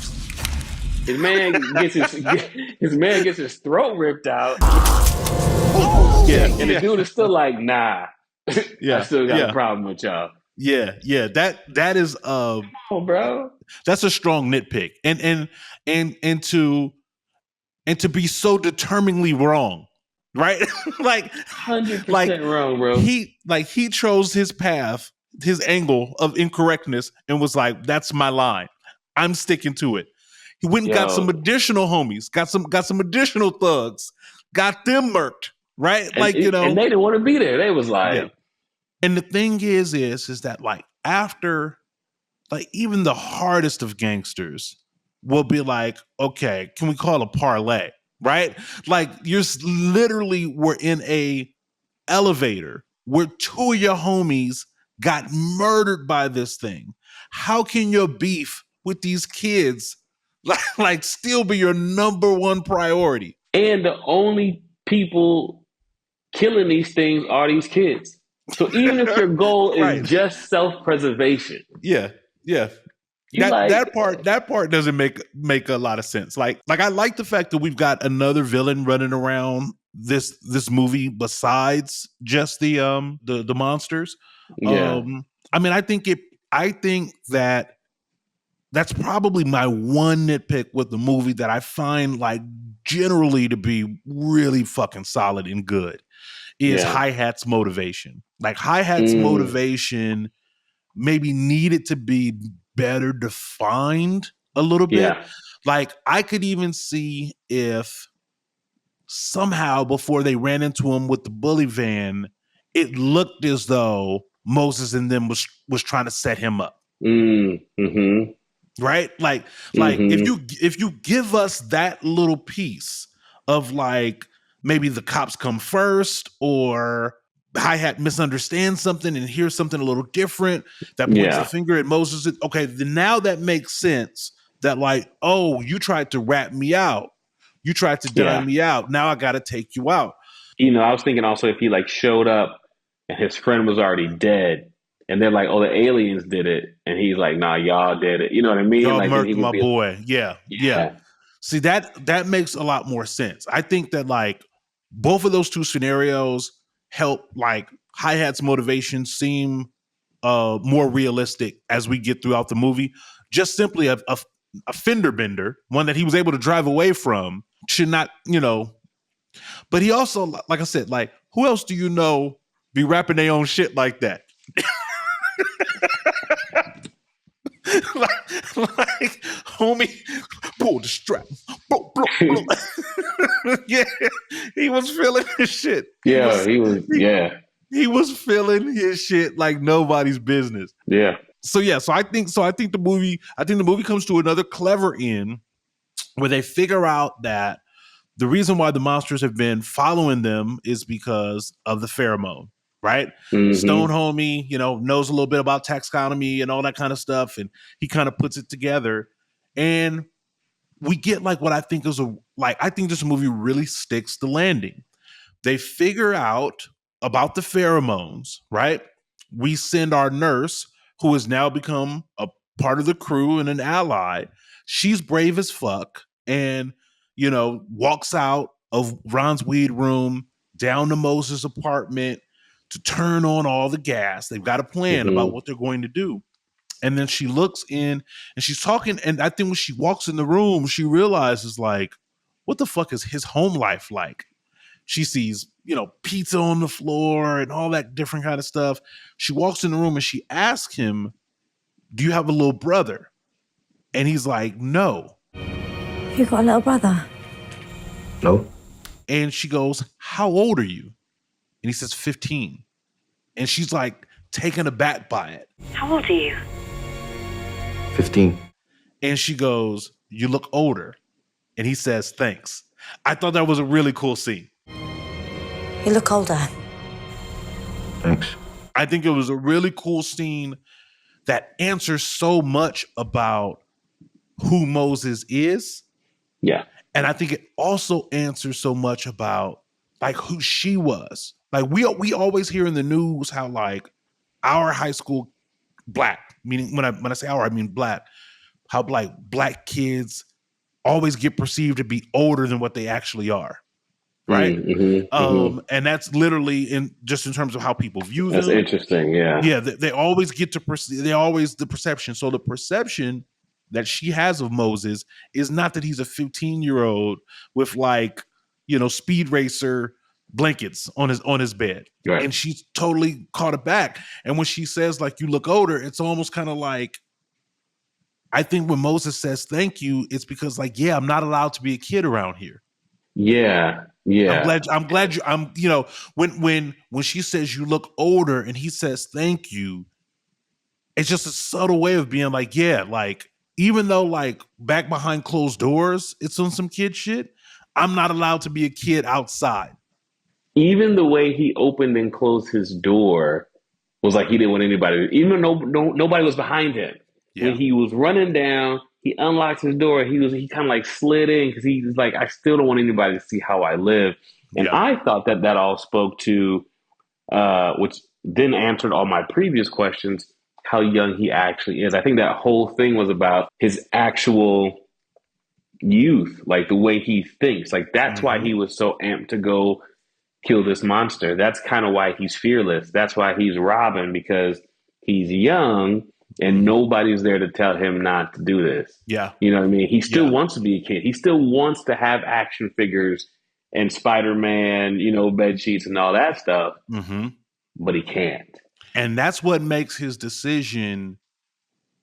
His man gets his throat ripped out. And the dude is still like, nah. I still got a problem with y'all. Yeah. That is oh, bro. That's a strong nitpick. And to be so determinedly wrong. Right? Like 100% wrong, bro. He chose his path, his angle of incorrectness, and was like, that's my line. I'm sticking to it. He went and got some additional homies, got some additional thugs, got them murked, right? And they didn't want to be there. They was like, And the thing is that like after, like even the hardest of gangsters will be like, okay, can we call a parlay? Right? Like you're literally were in a elevator where two of your homies got murdered by this thing. How can your beef with these kids like still be your number one priority? And the only people killing these things are these kids. So even if your goal is just self-preservation. Yeah. That part doesn't make a lot of sense. Like I like the fact that we've got another villain running around this movie besides just the monsters. Yeah. I mean, I think that's probably my one nitpick with the movie that I find like generally to be really fucking solid and good is Hi-Hat's motivation. Like Hi-Hat's motivation maybe needed to be better defined a little bit. Yeah. Like I could even see if somehow before they ran into him with the bully van, it looked as though Moses and them was trying to set him up. Mm-hmm. Right? Like if you give us that little piece of like maybe the cops come first or Hi-Hat misunderstands something and hears something a little different that points the finger at Moses. Okay, then now that makes sense that like, oh, you tried to rat me out. You tried to dime me out. Now I got to take you out. You know, I was thinking also if he like showed up and his friend was already dead and they're like, oh, the aliens did it. And he's like, nah, y'all did it. You know what I mean? Y'all like, murked my boy. Yeah. See, that makes a lot more sense. I think that like both of those two scenarios help like Hi-Hat's motivation seem more realistic as we get throughout the movie. Just simply a fender bender, one that he was able to drive away from, should not, you know. But he also, like I said, like who else do you know be rapping their own shit like that? like homie, pull the strap. Yeah, he was feeling his shit. He was feeling his shit like nobody's business. Yeah. So I think the movie comes to another clever end where they figure out that the reason why the monsters have been following them is because of the pheromone, right? Stone homie, you know, knows a little bit about taxonomy and all that kind of stuff, and he kind of puts it together, and we get like what I think is I think this movie really sticks the landing. They figure out about the pheromones, right? We send our nurse, who has now become a part of the crew and an ally. She's brave as fuck, and you know, walks out of Ron's weed room down to Moses' apartment to turn on all the gas. They've got a plan about what they're going to do. And then she looks in and she's talking. And I think when she walks in the room, she realizes, like, what the fuck is his home life like? She sees, you know, pizza on the floor and all that different kind of stuff. She walks in the room and she asks him, do you have a little brother? And he's like, no. You got a little brother? No. And she goes, how old are you? And he says 15. And she's like taken aback by it. How old are you? 15. And she goes, you look older. And he says, thanks. I thought that was a really cool scene. You look older. Thanks. I think it was a really cool scene that answers so much about who Moses is. Yeah. And I think it also answers so much about like who she was. Like we always hear in the news how like our high school black, meaning when I say our, I mean black, how like black kids always get perceived to be older than what they actually are. Right. And that's literally in terms of how people view them. That's interesting. Yeah. Yeah. They always get to perceive, they always the perception. So the perception that she has of Moses is not that he's a 15-year-old with like, you know, Speed Racer blankets on his bed. Right. And she's totally caught aback. And when she says like, you look older, it's almost kind of like, I think when Moses says thank you, it's because like, yeah, I'm not allowed to be a kid around here. Yeah. Yeah. I'm glad you know, when she says you look older and he says thank you, it's just a subtle way of being like, yeah, like, even though like back behind closed doors, it's on some kid shit, I'm not allowed to be a kid outside. Even the way he opened and closed his door was like he didn't want anybody, even though nobody was behind him. Yeah. When he was running down, he unlocked his door. He kind of like slid in because he was like, I still don't want anybody to see how I live. And I thought that all spoke to, which then answered all my previous questions, how young he actually is. I think that whole thing was about his actual youth, like the way he thinks. Like that's why he was so amped to go kill this monster. That's kind of why he's fearless. That's why he's robbing, because he's young and nobody's there to tell him not to do this. Yeah. You know what I mean? He still wants to be a kid. He still wants to have action figures and Spider-Man, you know, bed sheets and all that stuff, but he can't. And that's what makes his decision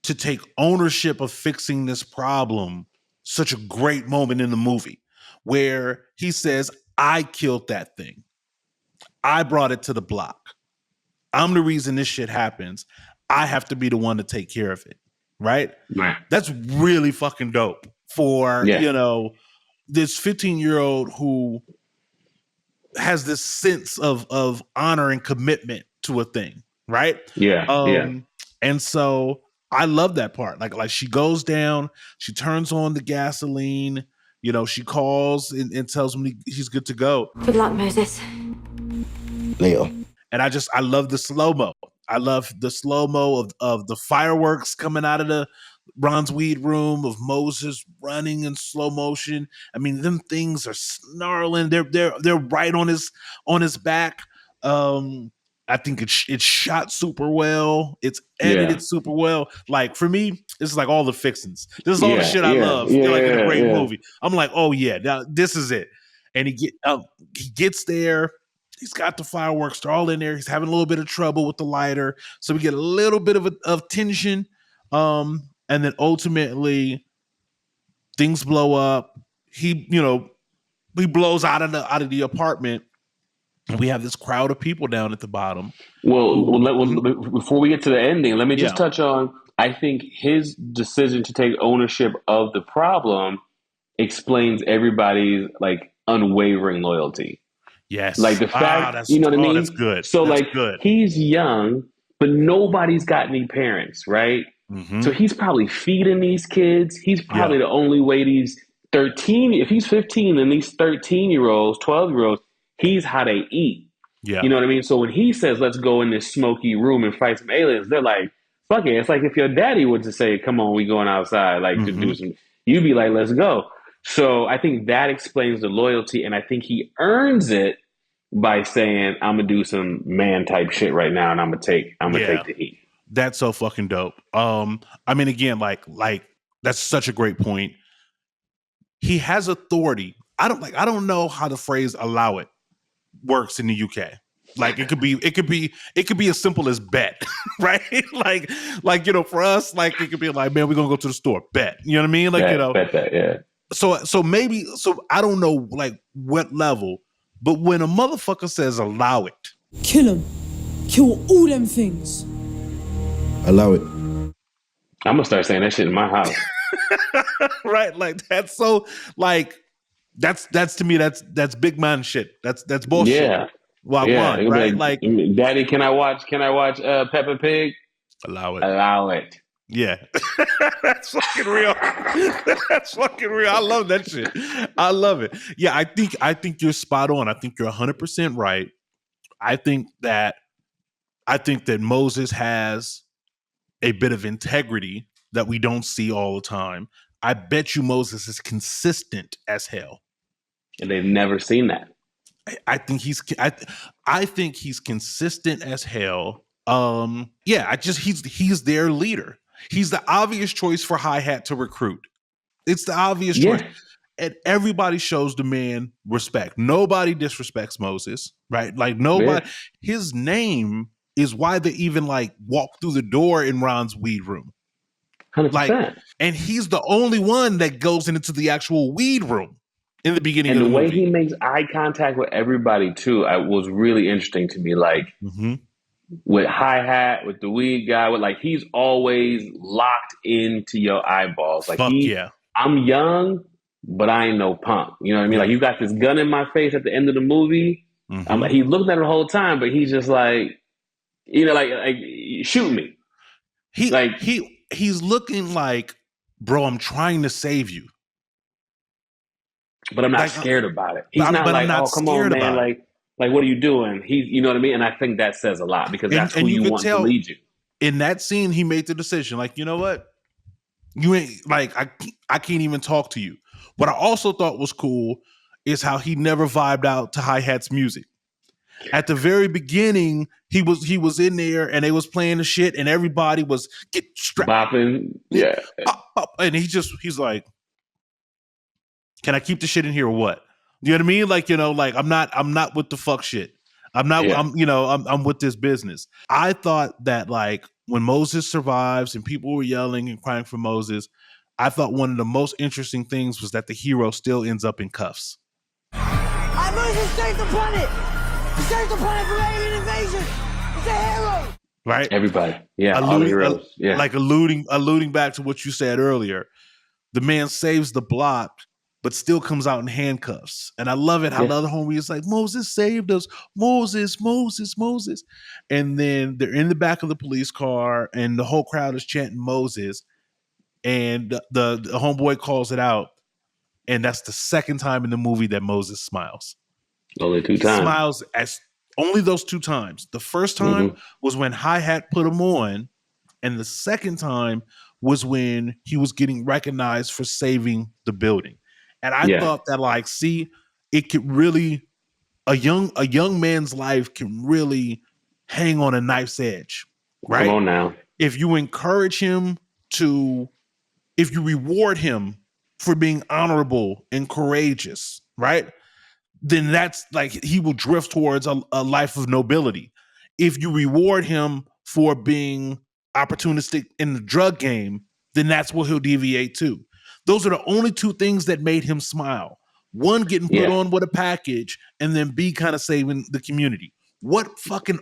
to take ownership of fixing this problem such a great moment in the movie, where he says, I killed that thing. I brought it to the block. I'm the reason this shit happens. I have to be the one to take care of it. Right? That's really fucking dope for, you know, this 15-year-old who has this sense of honor and commitment to a thing. Right? And so I love that part. Like she goes down, she turns on the gasoline, you know, she calls and tells him he's good to go. Good luck, Moses. Leo. And I love the slow-mo. I love the slow-mo of the fireworks coming out of the Ron's weed room, of Moses running in slow motion. I mean, them things are snarling. They're right on his back. I think it's shot super well. It's edited super well. Like for me, this is like all the fixings. This is all the shit I love. Like in a great movie. I'm like, oh yeah, now this is it. And he gets there. He's got the fireworks. They're all in there. He's having a little bit of trouble with the lighter, so we get a little bit of tension. And then ultimately, things blow up. He blows out of the apartment. And we have this crowd of people down at the bottom. Well, before we get to the ending, let me just touch on, I think his decision to take ownership of the problem explains everybody's like unwavering loyalty. Yes. Like the fact, you know what I mean? That's good. So that's like good. he's young, but nobody's got any parents, right? Mhm. So he's probably feeding these kids. He's probably Yeah. the only way these 13, if he's 15 and these 13-year-olds, 12-year-olds, he's how they eat. Yeah. You know what I mean? So when he says, let's go in this smoky room and fight some aliens, they're like, fuck it. It's like if your daddy would to say, come on, we going outside, like to do some, you'd be like, let's go. So I think that explains the loyalty. And I think he earns it by saying, I'm gonna do some man type shit right now, and I'm gonna take the heat. That's so fucking dope. I mean, again, like that's such a great point. He has authority. I don't know how the phrase "allow it" works in the UK. Like it could be as simple as bet, right? like you know, for us, like it could be like, man, we're gonna go to the store, bet. You know what I mean? Like, bet, you know, bet that, yeah. So maybe I don't know like what level, but when a motherfucker says allow it, Kill him. Kill all them things. Allow it. I'm gonna start saying that shit in my house. right? Like that's so like that's to me that's big man shit. That's bullshit. Yeah. Well, Yeah. right? Like, Daddy, can I watch Peppa Pig? allow it. Allow it. Yeah. That's fucking real. That's fucking real. I love that shit. I love it. Yeah, I think you're spot on. I think you're 100% right. I think that Moses has a bit of integrity that we don't see all the time. I bet you Moses is consistent as hell. And they've never seen that. I think he's consistent as hell. He's their leader. He's the obvious choice for Hi-Hat to recruit. It's the obvious choice. And everybody shows the man respect. Nobody disrespects Moses, right? Like nobody. Yeah. His name is why they even like walk through the door in Ron's weed room. 100%. Like, and he's the only one that goes into the actual weed room in the beginning and of the way movie. He makes eye contact with everybody too was really interesting to me. Like with Hi-Hat, with the weed guy, with like he's always locked into your eyeballs. Like I'm young, but I ain't no punk. You know what I mean? Like you got this gun in my face at the end of the movie. I'm like, he's looking at it the whole time, but he's just like, you know, like shoot me. He's looking like, bro, I'm trying to save you. But I'm not scared about it. He's not like, oh, come on, man. Like, what are you doing? You know what I mean? And I think that says a lot because that's who you want to lead you. In that scene, he made the decision, like, you know what? You ain't like, I can't even talk to you. What I also thought was cool is how he never vibed out to Hi-Hat's music. At the very beginning, he was in there and they was playing the shit and everybody was get strapped. Bopping. Yeah. And he's like, can I keep the shit in here or what? You know what I mean? Like, you know, like I'm not with the fuck shit. I'm with this business. I thought that like when Moses survives and people were yelling and crying for Moses, I thought one of the most interesting things was that the hero still ends up in cuffs. Moses saved the planet! He saved the planet from alien invasion! He's a hero! Right? Everybody. Yeah, all the heroes. Yeah. Like alluding back to what you said earlier. The man saves the block, but still comes out in handcuffs. And I love it how the other homie is like, Moses saved us. Moses, Moses, Moses. And then they're in the back of the police car and the whole crowd is chanting Moses. And the homeboy calls it out. And that's the second time in the movie that Moses smiles. Only two times. He smiles as only those two times. The first time was when Hi-Hat put him on. And the second time was when he was getting recognized for saving the building. And I thought that like, see, it could really, a young man's life can really hang on a knife's edge, right? Come on now. If you encourage him if you reward him for being honorable and courageous, right? Then that's like, he will drift towards a life of nobility. If you reward him for being opportunistic in the drug game, then that's what he'll deviate to. Those are the only two things that made him smile. One, getting put on with a package, and then B, kind of saving the community. What fucking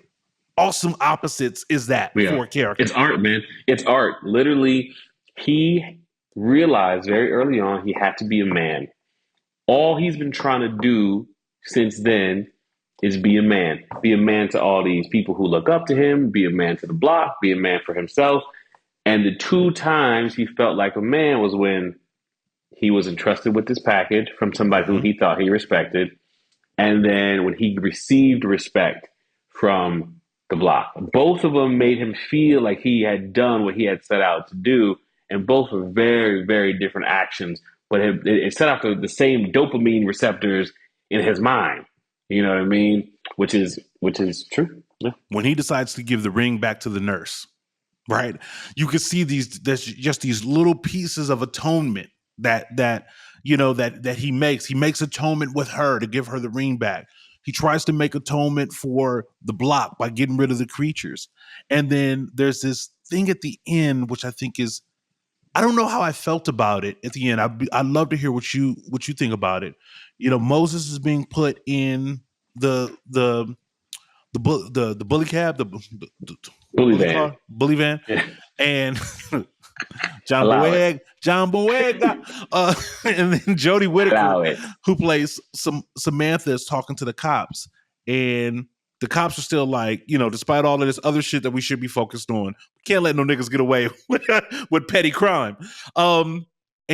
awesome opposites is that for a character? It's art, man. It's art. Literally, he realized very early on he had to be a man. All he's been trying to do since then is be a man. Be a man to all these people who look up to him, be a man to the block, be a man for himself. And the 2 times he felt like a man was when he was entrusted with this package from somebody who he thought he respected. And then when he received respect from the block. Both of them made him feel like he had done what he had set out to do. And both were very, very different actions, but it set off the same dopamine receptors in his mind. You know what I mean? Which is true. Yeah. When he decides to give the ring back to the nurse, right? You can see there's just these little pieces of atonement that he makes. He makes atonement with her to give her the ring back. He tries to make atonement for the block by getting rid of the creatures. And then there's this thing at the end, which I think is, I don't know how I felt about it at the end. I'd love to hear what you think about it. Moses is being put in the bully cab, the bully van, bully van, yeah. And John Boyega, and then Jodie Whittaker, who plays Samantha, is talking to the cops, and the cops are still like, despite all of this other shit that we should be focused on, we can't let no niggas get away with petty crime. And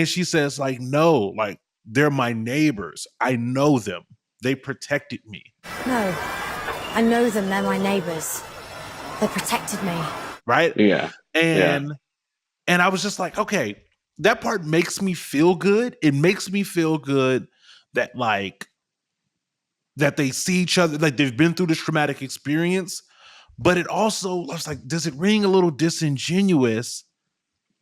she says, like, no, like, they're my neighbors. I know them. They protected me. No, I know them. They're my neighbors. They protected me. Right? Yeah. And I was just like, okay, that part makes me feel good. It makes me feel good that, like, that they see each other, like they've been through this traumatic experience, but it also, I was like, does it ring a little disingenuous?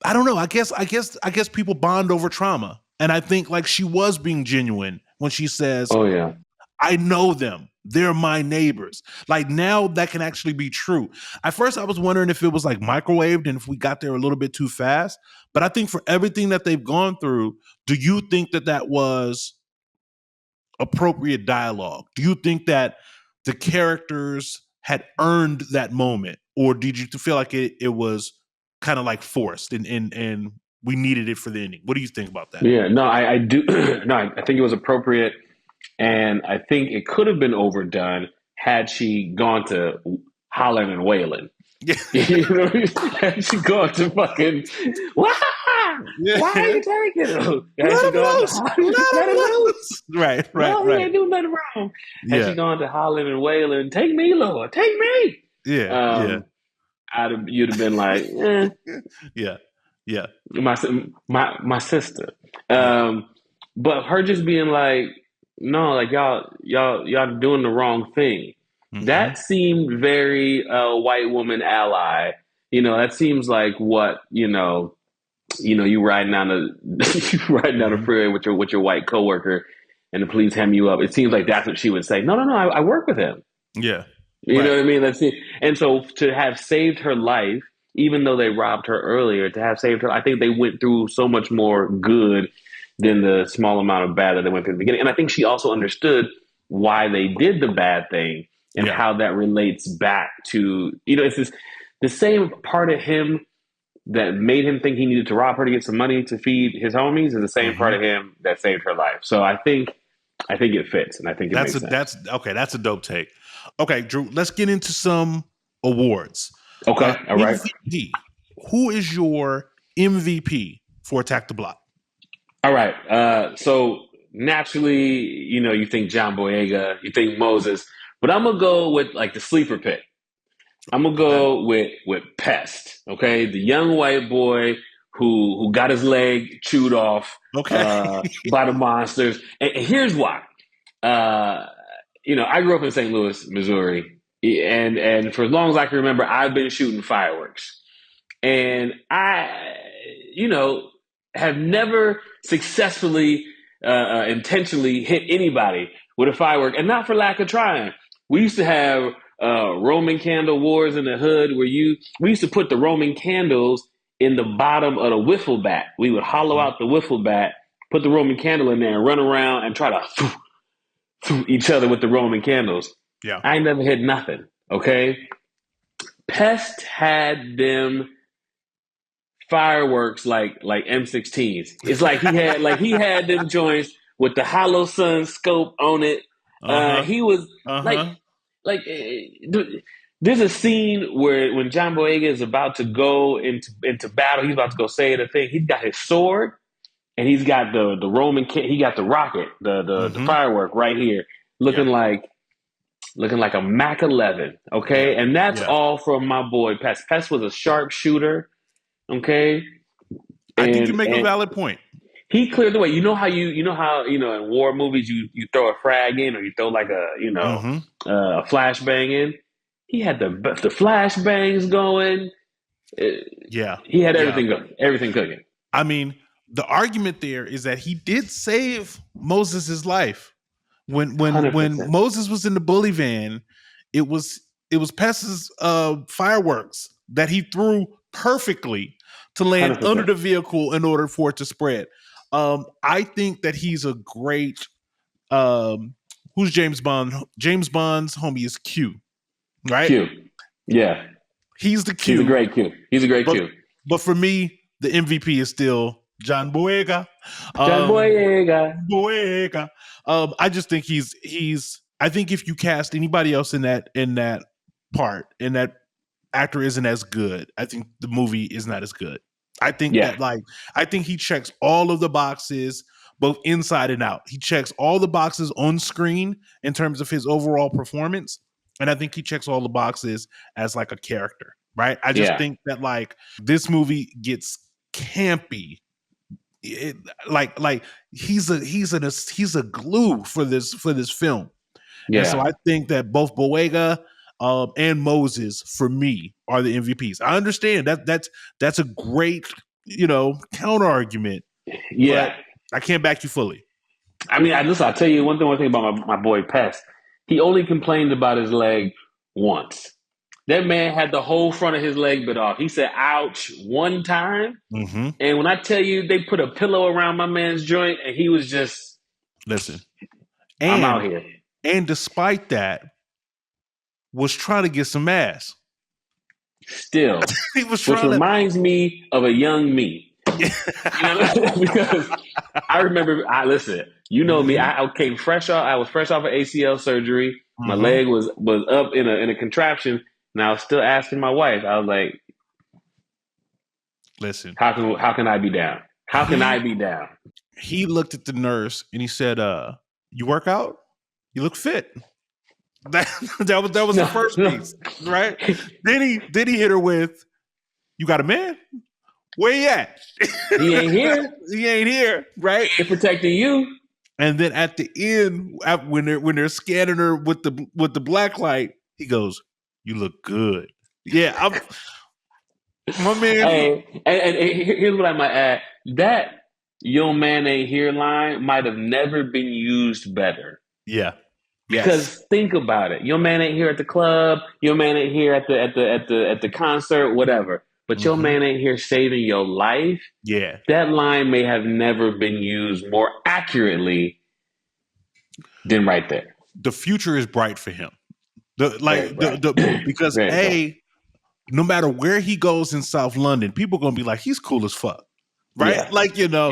I don't know. I guess people bond over trauma. And I think, like, she was being genuine when she says, oh yeah, I know them. They're my neighbors. Like, now that can actually be true. At first I was wondering if it was like microwaved and if we got there a little bit too fast, but I think for everything that they've gone through, do you think that was appropriate dialogue? Do you think that the characters had earned that moment, or did you feel like it was kind of like forced and we needed it for the ending? What do you think about that? Yeah, no, I do. No, I think it was appropriate, and I think it could have been overdone had she gone to hollering and wailing. Yeah. Had she gone to fucking, why are you taking him? Let him loose. Right. No, he ain't doing nothing wrong. Had she gone to hollering and wailing, take me, Lord, take me. Yeah. You'd have been like, yeah, my sister. But her just being like, no, like y'all doing the wrong thing. Mm-hmm. That seemed very white woman ally. That seems like what you riding down the freeway with your white coworker, and the police hem you up. It seems like that's what she would say. No, I work with him. Yeah, you know what I mean. That's it. And so to have saved her life, even though they robbed her earlier, to have saved her, I think they went through so much more good than the small amount of bad that they went through in the beginning. And I think she also understood why they did the bad thing and how that relates back to, it's the same part of him that made him think he needed to rob her to get some money to feed his homies is the same part of him that saved her life. So I think it fits, and I think it makes sense. That's a dope take. Okay, Drew, let's get into some awards. Okay, all right. MVP. Who is your MVP for Attack the Block? All right. So naturally, you think John Boyega, you think Moses, but I'm gonna go with like the sleeper pick. I'm gonna go with Pest. Okay, the young white boy who got his leg chewed off by the monsters. And here's why. I grew up in St. Louis, Missouri, and for as long as I can remember, I've been shooting fireworks, and I, have never successfully, intentionally hit anybody with a firework, and not for lack of trying. We used to have Roman candle wars in the hood where we used to put the Roman candles in the bottom of the wiffle bat. We would hollow out the wiffle bat, put the Roman candle in there, and run around and try to each other with the Roman candles. Yeah, I ain't never hit nothing. Okay, Pest had them fireworks like M16s. It's like he had them joints with the hollow sun scope on it. He was there's a scene where when John Boyega is about to go into battle, he's about to go say the thing. He's got his sword and he's got the Roman. He got the rocket, the firework right here, looking like a Mac 11. Okay, and that's all from my boy Pest. Pest was a sharpshooter. Okay, I think you make a valid point. He cleared the way. You know how in war movies you throw a frag in or you throw like a a flashbang in. He had the flashbangs going. He had everything going, everything cooking. I mean, the argument there is that he did save Moses' life when 100%. Moses was in the bully van. It was Pest's fireworks that he threw perfectly to land 100%. Under the vehicle in order for it to spread. I think that he's a great. Who's James Bond? James Bond's homie is Q, right? Q, yeah, he's the Q. He's a great Q. He's a great Q. But for me, the MVP is still John Boyega. Boyega. I just think he's. I think if you cast anybody else in that part, and that actor isn't as good, I think the movie is not as good. I think I think he checks all of the boxes, both inside and out. He checks all the boxes on screen in terms of his overall performance. And I think he checks all the boxes as like a character, right? I just think that like this movie gets campy. He's a glue for this film. Yeah. And so I think that both Boyega and Moses, for me, are the MVPs. I understand that's a great, counter argument. Yeah, I can't back you fully. I mean, I'll tell you one thing about my boy Pest. He only complained about his leg once. That man had the whole front of his leg bit off. He said, "Ouch," one time. Mm-hmm. And when I tell you, they put a pillow around my man's joint, and he was just listen. I'm out here. And despite that, was trying to get some ass. Still, which reminds me of a young me. Because I remember, listen, me. I was fresh off of ACL surgery. My leg was up in a contraption, and I was still asking my wife. I was like, "Listen, how can I be down? How can I be down?" He looked at the nurse and he said, "You work out? You look fit." That was the first piece, right? Then he hit her with, "You got a man? Where he at? He ain't here. He ain't here, right? He protecting you." And then at the end, when they're scanning her with the black light, he goes, "You look good." Yeah, my man. Hey, and here's what I might add: that "your man ain't here" line might have never been used better. Yeah. Because think about it, your man ain't here at the club, your man ain't here at the concert, whatever. But your man ain't here saving your life. Yeah, that line may have never been used more accurately than right there. The future is bright for him. Because no matter where he goes in South London, people are gonna be like, he's cool as fuck. Right? Yeah.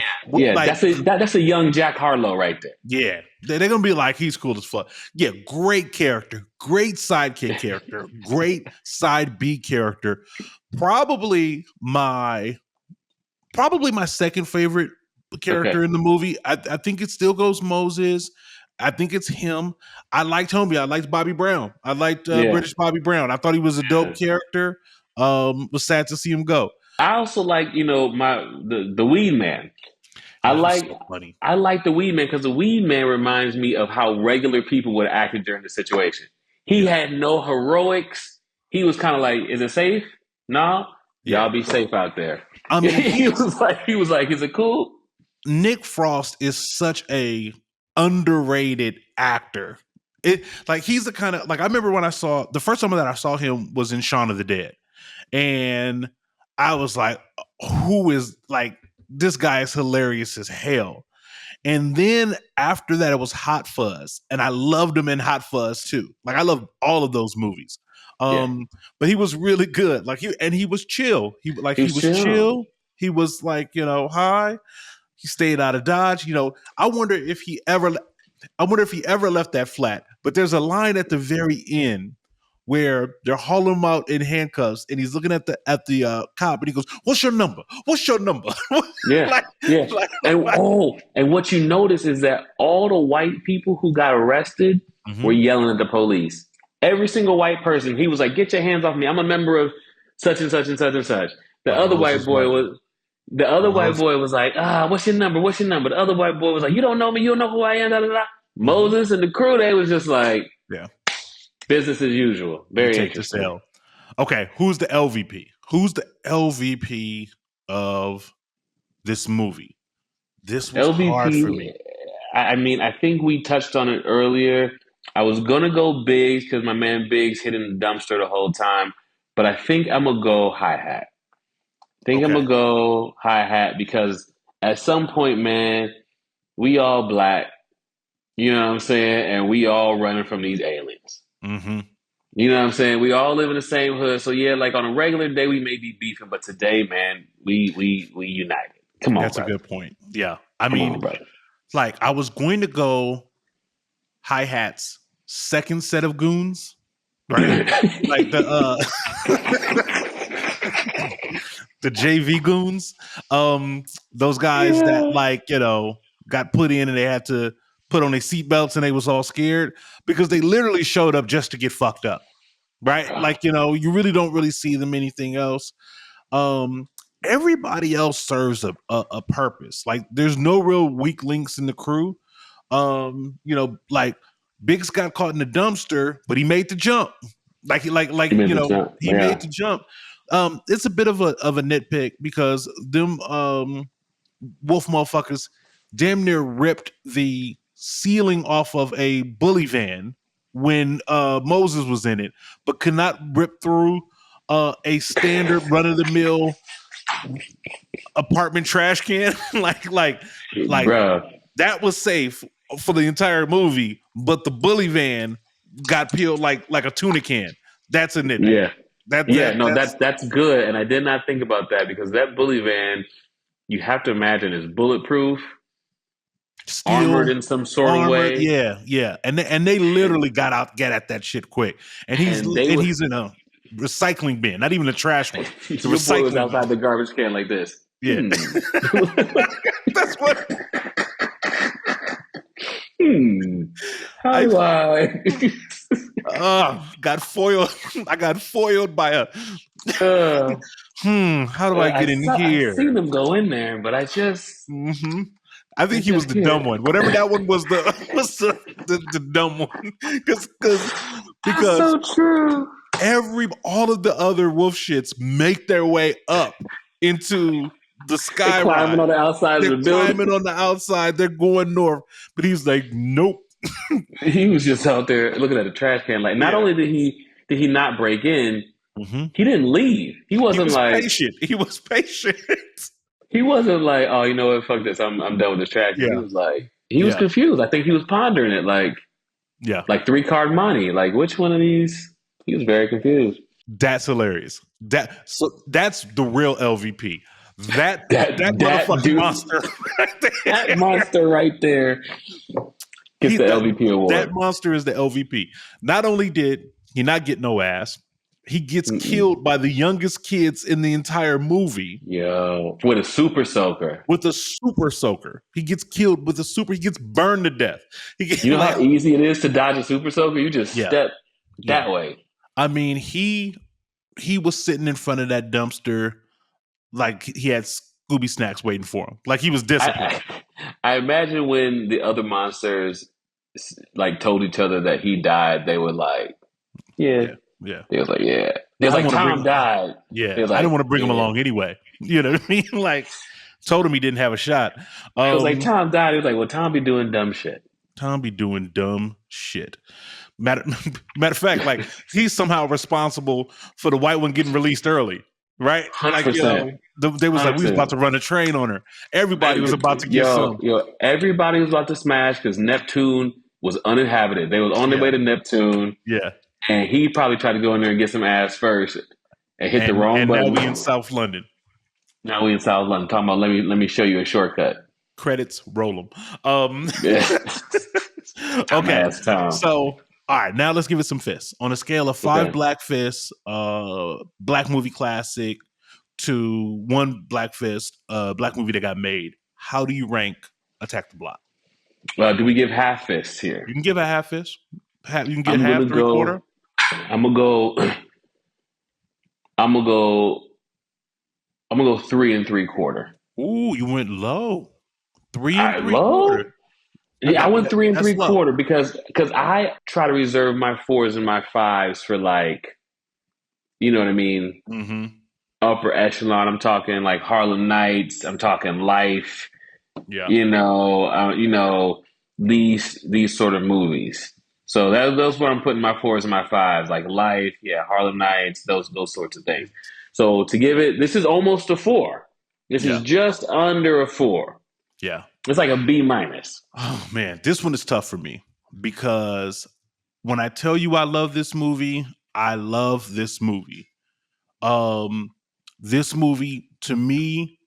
That's a young Jack Harlow right there. Yeah. They're going to be like, he's cool as fuck. Yeah. Great character. Great sidekick character. Great side B character. Probably my second favorite character in the movie. I think it still goes Moses. I think it's him. I liked Homie. I liked Bobby Brown. I liked British Bobby Brown. I thought he was a dope character. Was sad to see him go. I also like, the Weed Man. I like the Weed Man because the Weed Man reminds me of how regular people would act during the situation. He had no heroics. He was kind of like, "Is it safe? No, y'all be safe out there." I mean, he was like, "Is it cool?" Nick Frost is such a underrated actor. He's the kind of I remember when the first time that I saw him was in Shaun of the Dead, and I was like, who is this guy is hilarious as hell. And then after that, it was Hot Fuzz. And I loved him in Hot Fuzz too. I love all of those movies. But he was really good. He was chill. He was chill. He was high. He stayed out of Dodge. I wonder if he ever, I wonder if he ever left that flat. But there's a line at the very end where they're hauling him out in handcuffs, and he's looking at the cop, and he goes, "What's your number? What's your number?" Yeah, and what you notice is that all the white people who got arrested were yelling at the police. Every single white person, he was like, "Get your hands off me! I'm a member of such and such and such and such." The other white boy was like, "What's your number? What's your number?" The other white boy was like, "You don't know me. You don't know who I am." Da, da, da. Moses and the crew, they was just like, business as usual. Very interesting. Okay, who's the LVP? Who's the LVP of this movie? This was hard for me. I mean, I think we touched on it earlier. I was gonna go Biggs because my man Biggs hid in the dumpster the whole time, but I think I'm gonna go hi-hat. I'm gonna go hi-hat because at some point, man, we all black. You know what I'm saying? And we all running from these aliens. Mm-hmm. You know what I'm saying? We all live in the same hood. So yeah, like on a regular day, we may be beefing, but today, man, we united. Come on, That's brother. a good point. Yeah. I mean, like I was going to go hi-hat's second set of goons, right? Like the the JV goons. Those guys that like, you know, got put in and they had to put on their seatbelts and they was all scared because they literally showed up just to get fucked up, right? Like, you know, you really don't really see them anything else. Everybody else serves a purpose. Like, there's no real weak links in the crew. You know, like Biggs got caught in the dumpster, but he made the jump. He made the jump. It's a bit of a nitpick because them wolf motherfuckers damn near ripped the ceiling off of a bully van when Moses was in it, but could not rip through a standard run-of-the-mill apartment trash can. like Bruh. That was safe for the entire movie, but the bully van got peeled like a tuna can. That's a nitpick. That's good. And I did not think about that because that bully van, you have to imagine, is bulletproof. Steel, armored in some sort of way. Yeah. And they literally get at that shit quick. And he's in a recycling bin, not even a trash one. It's a Your recycling boy was outside the garbage can like this. Yeah. That's what. How do I? Got foiled. I got foiled by a. How do I get in here? I've seen them go in there, but I just. I think he was the dumb one. Whatever that one was, the dumb one. Because that's so true. All of the other wolf shits make their way up into the sky. They're climbing on the outside of the building. Climbing on the outside. They're going north. But he's like, nope. He was just out there looking at a trash can. Like, not only did he not break in, he didn't leave. He wasn't patient. He was patient. He wasn't like, oh, you know what, fuck this, I'm done with this trash. Yeah. He was like, he was confused. I think he was pondering it, like 3-card money. Like, which one of these? He was very confused. That's hilarious. That's the real LVP. That motherfucking monster right there. That monster right there gets the LVP award. That monster is the LVP. Not only did he not get no ass, he gets killed by the youngest kids in the entire movie. Yo, with a super soaker. He gets killed with a super. He gets burned to death. You know how easy it is to dodge a super soaker? You just step that way. I mean, he was sitting in front of that dumpster like he had Scooby snacks waiting for him. Like he was disciplined. I imagine when the other monsters like told each other that he died, they were like, yeah. They was like, yeah. They was like, Tom died. Yeah. Like, I didn't want to bring him along anyway. You know what I mean? Like, told him he didn't have a shot. It was like, Tom died. He was like, well, Tom be doing dumb shit. Matter of fact, like, he's somehow responsible for the white one getting released early. Right? 100%. Like, you know, they was like, we was about to run a train on her. Everybody was about to get some. Everybody was about to smash because Neptune was uninhabited. They was on their way to Neptune. Yeah. And he probably tried to go in there and get some ass first and hit the wrong button. And now we in South London. Talking about, let me show you a shortcut. Credits, roll them. Okay. Yes, Tom. So, all right, now let's give it some fists. On a scale of 5 black fists, black movie classic, to 1 black fist, black movie that got made, how do you rank Attack the Block? Do we give half fists here? You can give a half fist. You can get half, 3/4. I'm gonna go 3 3/4. Ooh, you went low. 3 3/4. 3/4. Yeah, I went 3 That's 3/4 because I try to reserve my 4s and my 5s for, like, you know what I mean? Mm-hmm. Upper echelon. I'm talking like Harlem Nights. I'm talking Life. Yeah. These sort of movies. So those where I'm putting my 4s and my 5s, like Life, Harlem Nights, those sorts of things. So to give it, this is almost a 4. This is just under a 4. Yeah. It's like a B-. Oh man, this one is tough for me because when I tell you I love this movie, I love this movie. This movie to me,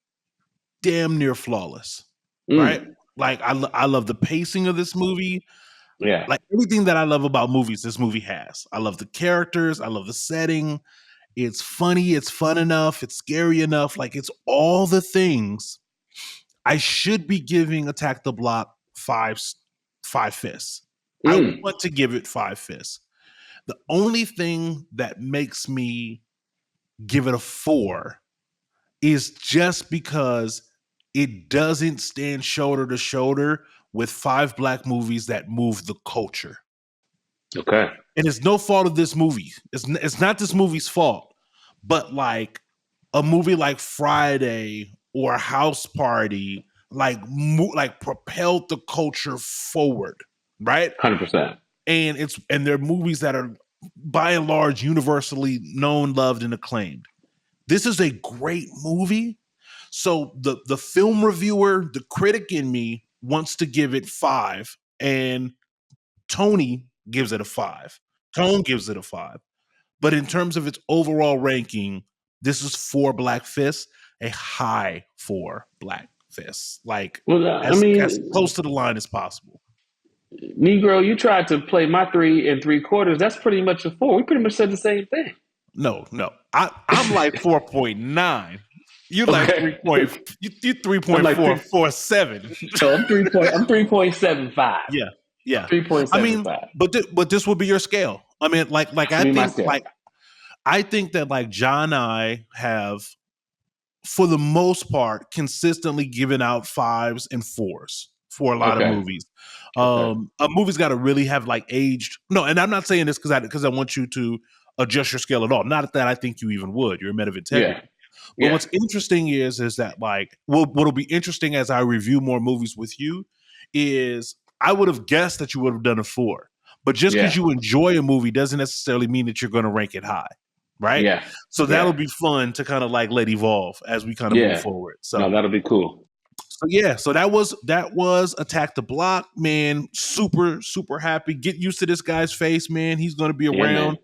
damn near flawless, right? Like I love the pacing of this movie. Yeah, like everything that I love about movies, this movie has. I love the characters. I love the setting. It's funny. It's fun enough. It's scary enough. Like it's all the things. I should be giving Attack the Block 5 fists. I want to give it 5 fists. The only thing that makes me give it a 4 is just because it doesn't stand shoulder to shoulder with 5 black movies that move the culture. Okay. And it's no fault of this movie. It's not this movie's fault. But like a movie like Friday or House Party, like propelled the culture forward, right? 100%. And they're movies that are by and large universally known, loved, and acclaimed. This is a great movie. So the film reviewer, the critic in me wants to give it 5, and Tony gives it a 5. Tone gives it a 5. But in terms of its overall ranking, this is 4 black fists, a high 4 black fists. Like, as close to the line as possible. Negro, you tried to play my 3 3/4. That's pretty much a 4. We pretty much said the same thing. No. I'm like 4.9. You like 3.447. So I'm 3.75. Yeah. 3.75. I mean, but this would be your scale. I mean, I think that like John and I have, for the most part, consistently given out 5s and 4s for a lot of movies. A movie's got to really have like aged. No, and I'm not saying this because I want you to adjust your scale at all. Not that I think you even would. You're a man of integrity. Yeah. But what's interesting is that like what'll be interesting as I review more movies with you is I would have guessed that you would have done a 4. But just because you enjoy a movie doesn't necessarily mean that you're going to rank it high. Right? Yeah. So that'll be fun to kind of like let evolve as we kind of move forward. So that'll be cool. So that was Attack the Block, man. Super, super happy. Get used to this guy's face, man. He's going to be around.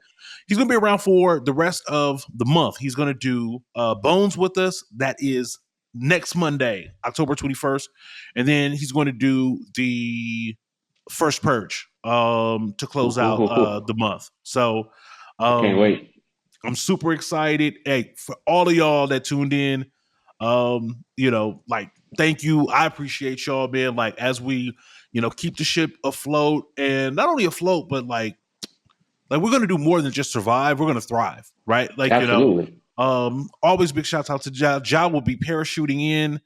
He's going to be around for the rest of the month. He's going to do Bones with us. That is next Monday, October 21st. And then he's going to do the First Purge to close out the month. So can't wait. I'm super excited. Hey, for all of y'all that tuned in, thank you. I appreciate y'all, man. Like, as we, keep the ship afloat, and not only afloat, but like we're going to do more than just survive. We're going to thrive, right? Like, absolutely. Always big shouts out to Ja. Ja will be parachuting in,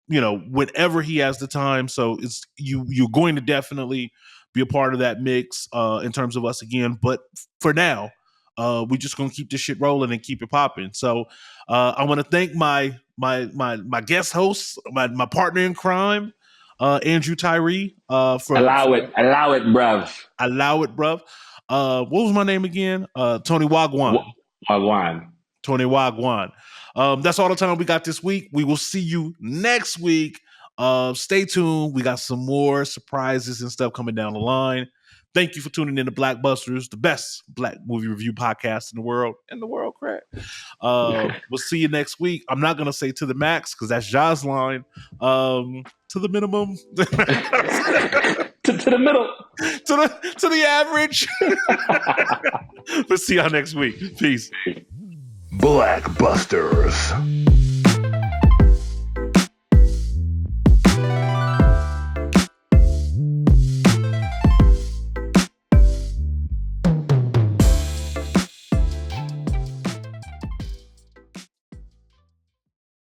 whenever he has the time. So it's you're going to definitely be a part of that mix in terms of us again. But for now, we're just gonna keep this shit rolling and keep it popping. So I want to thank my guest host, my partner in crime, Andrew Tyree. For allow it, bruv. Allow it, bruv. What was my name again? Tony Wagwan. Tony Wagwan. That's all the time we got this week. We will see you next week. Stay tuned. We got some more surprises and stuff coming down the line. Thank you for tuning in to BlackBusters, the best black movie review podcast in the world. Craig. We'll see you next week. I'm not going to say to the max because that's Ja's line. To the minimum. to the middle. To the average. We'll see y'all next week. Peace. BlackBusters.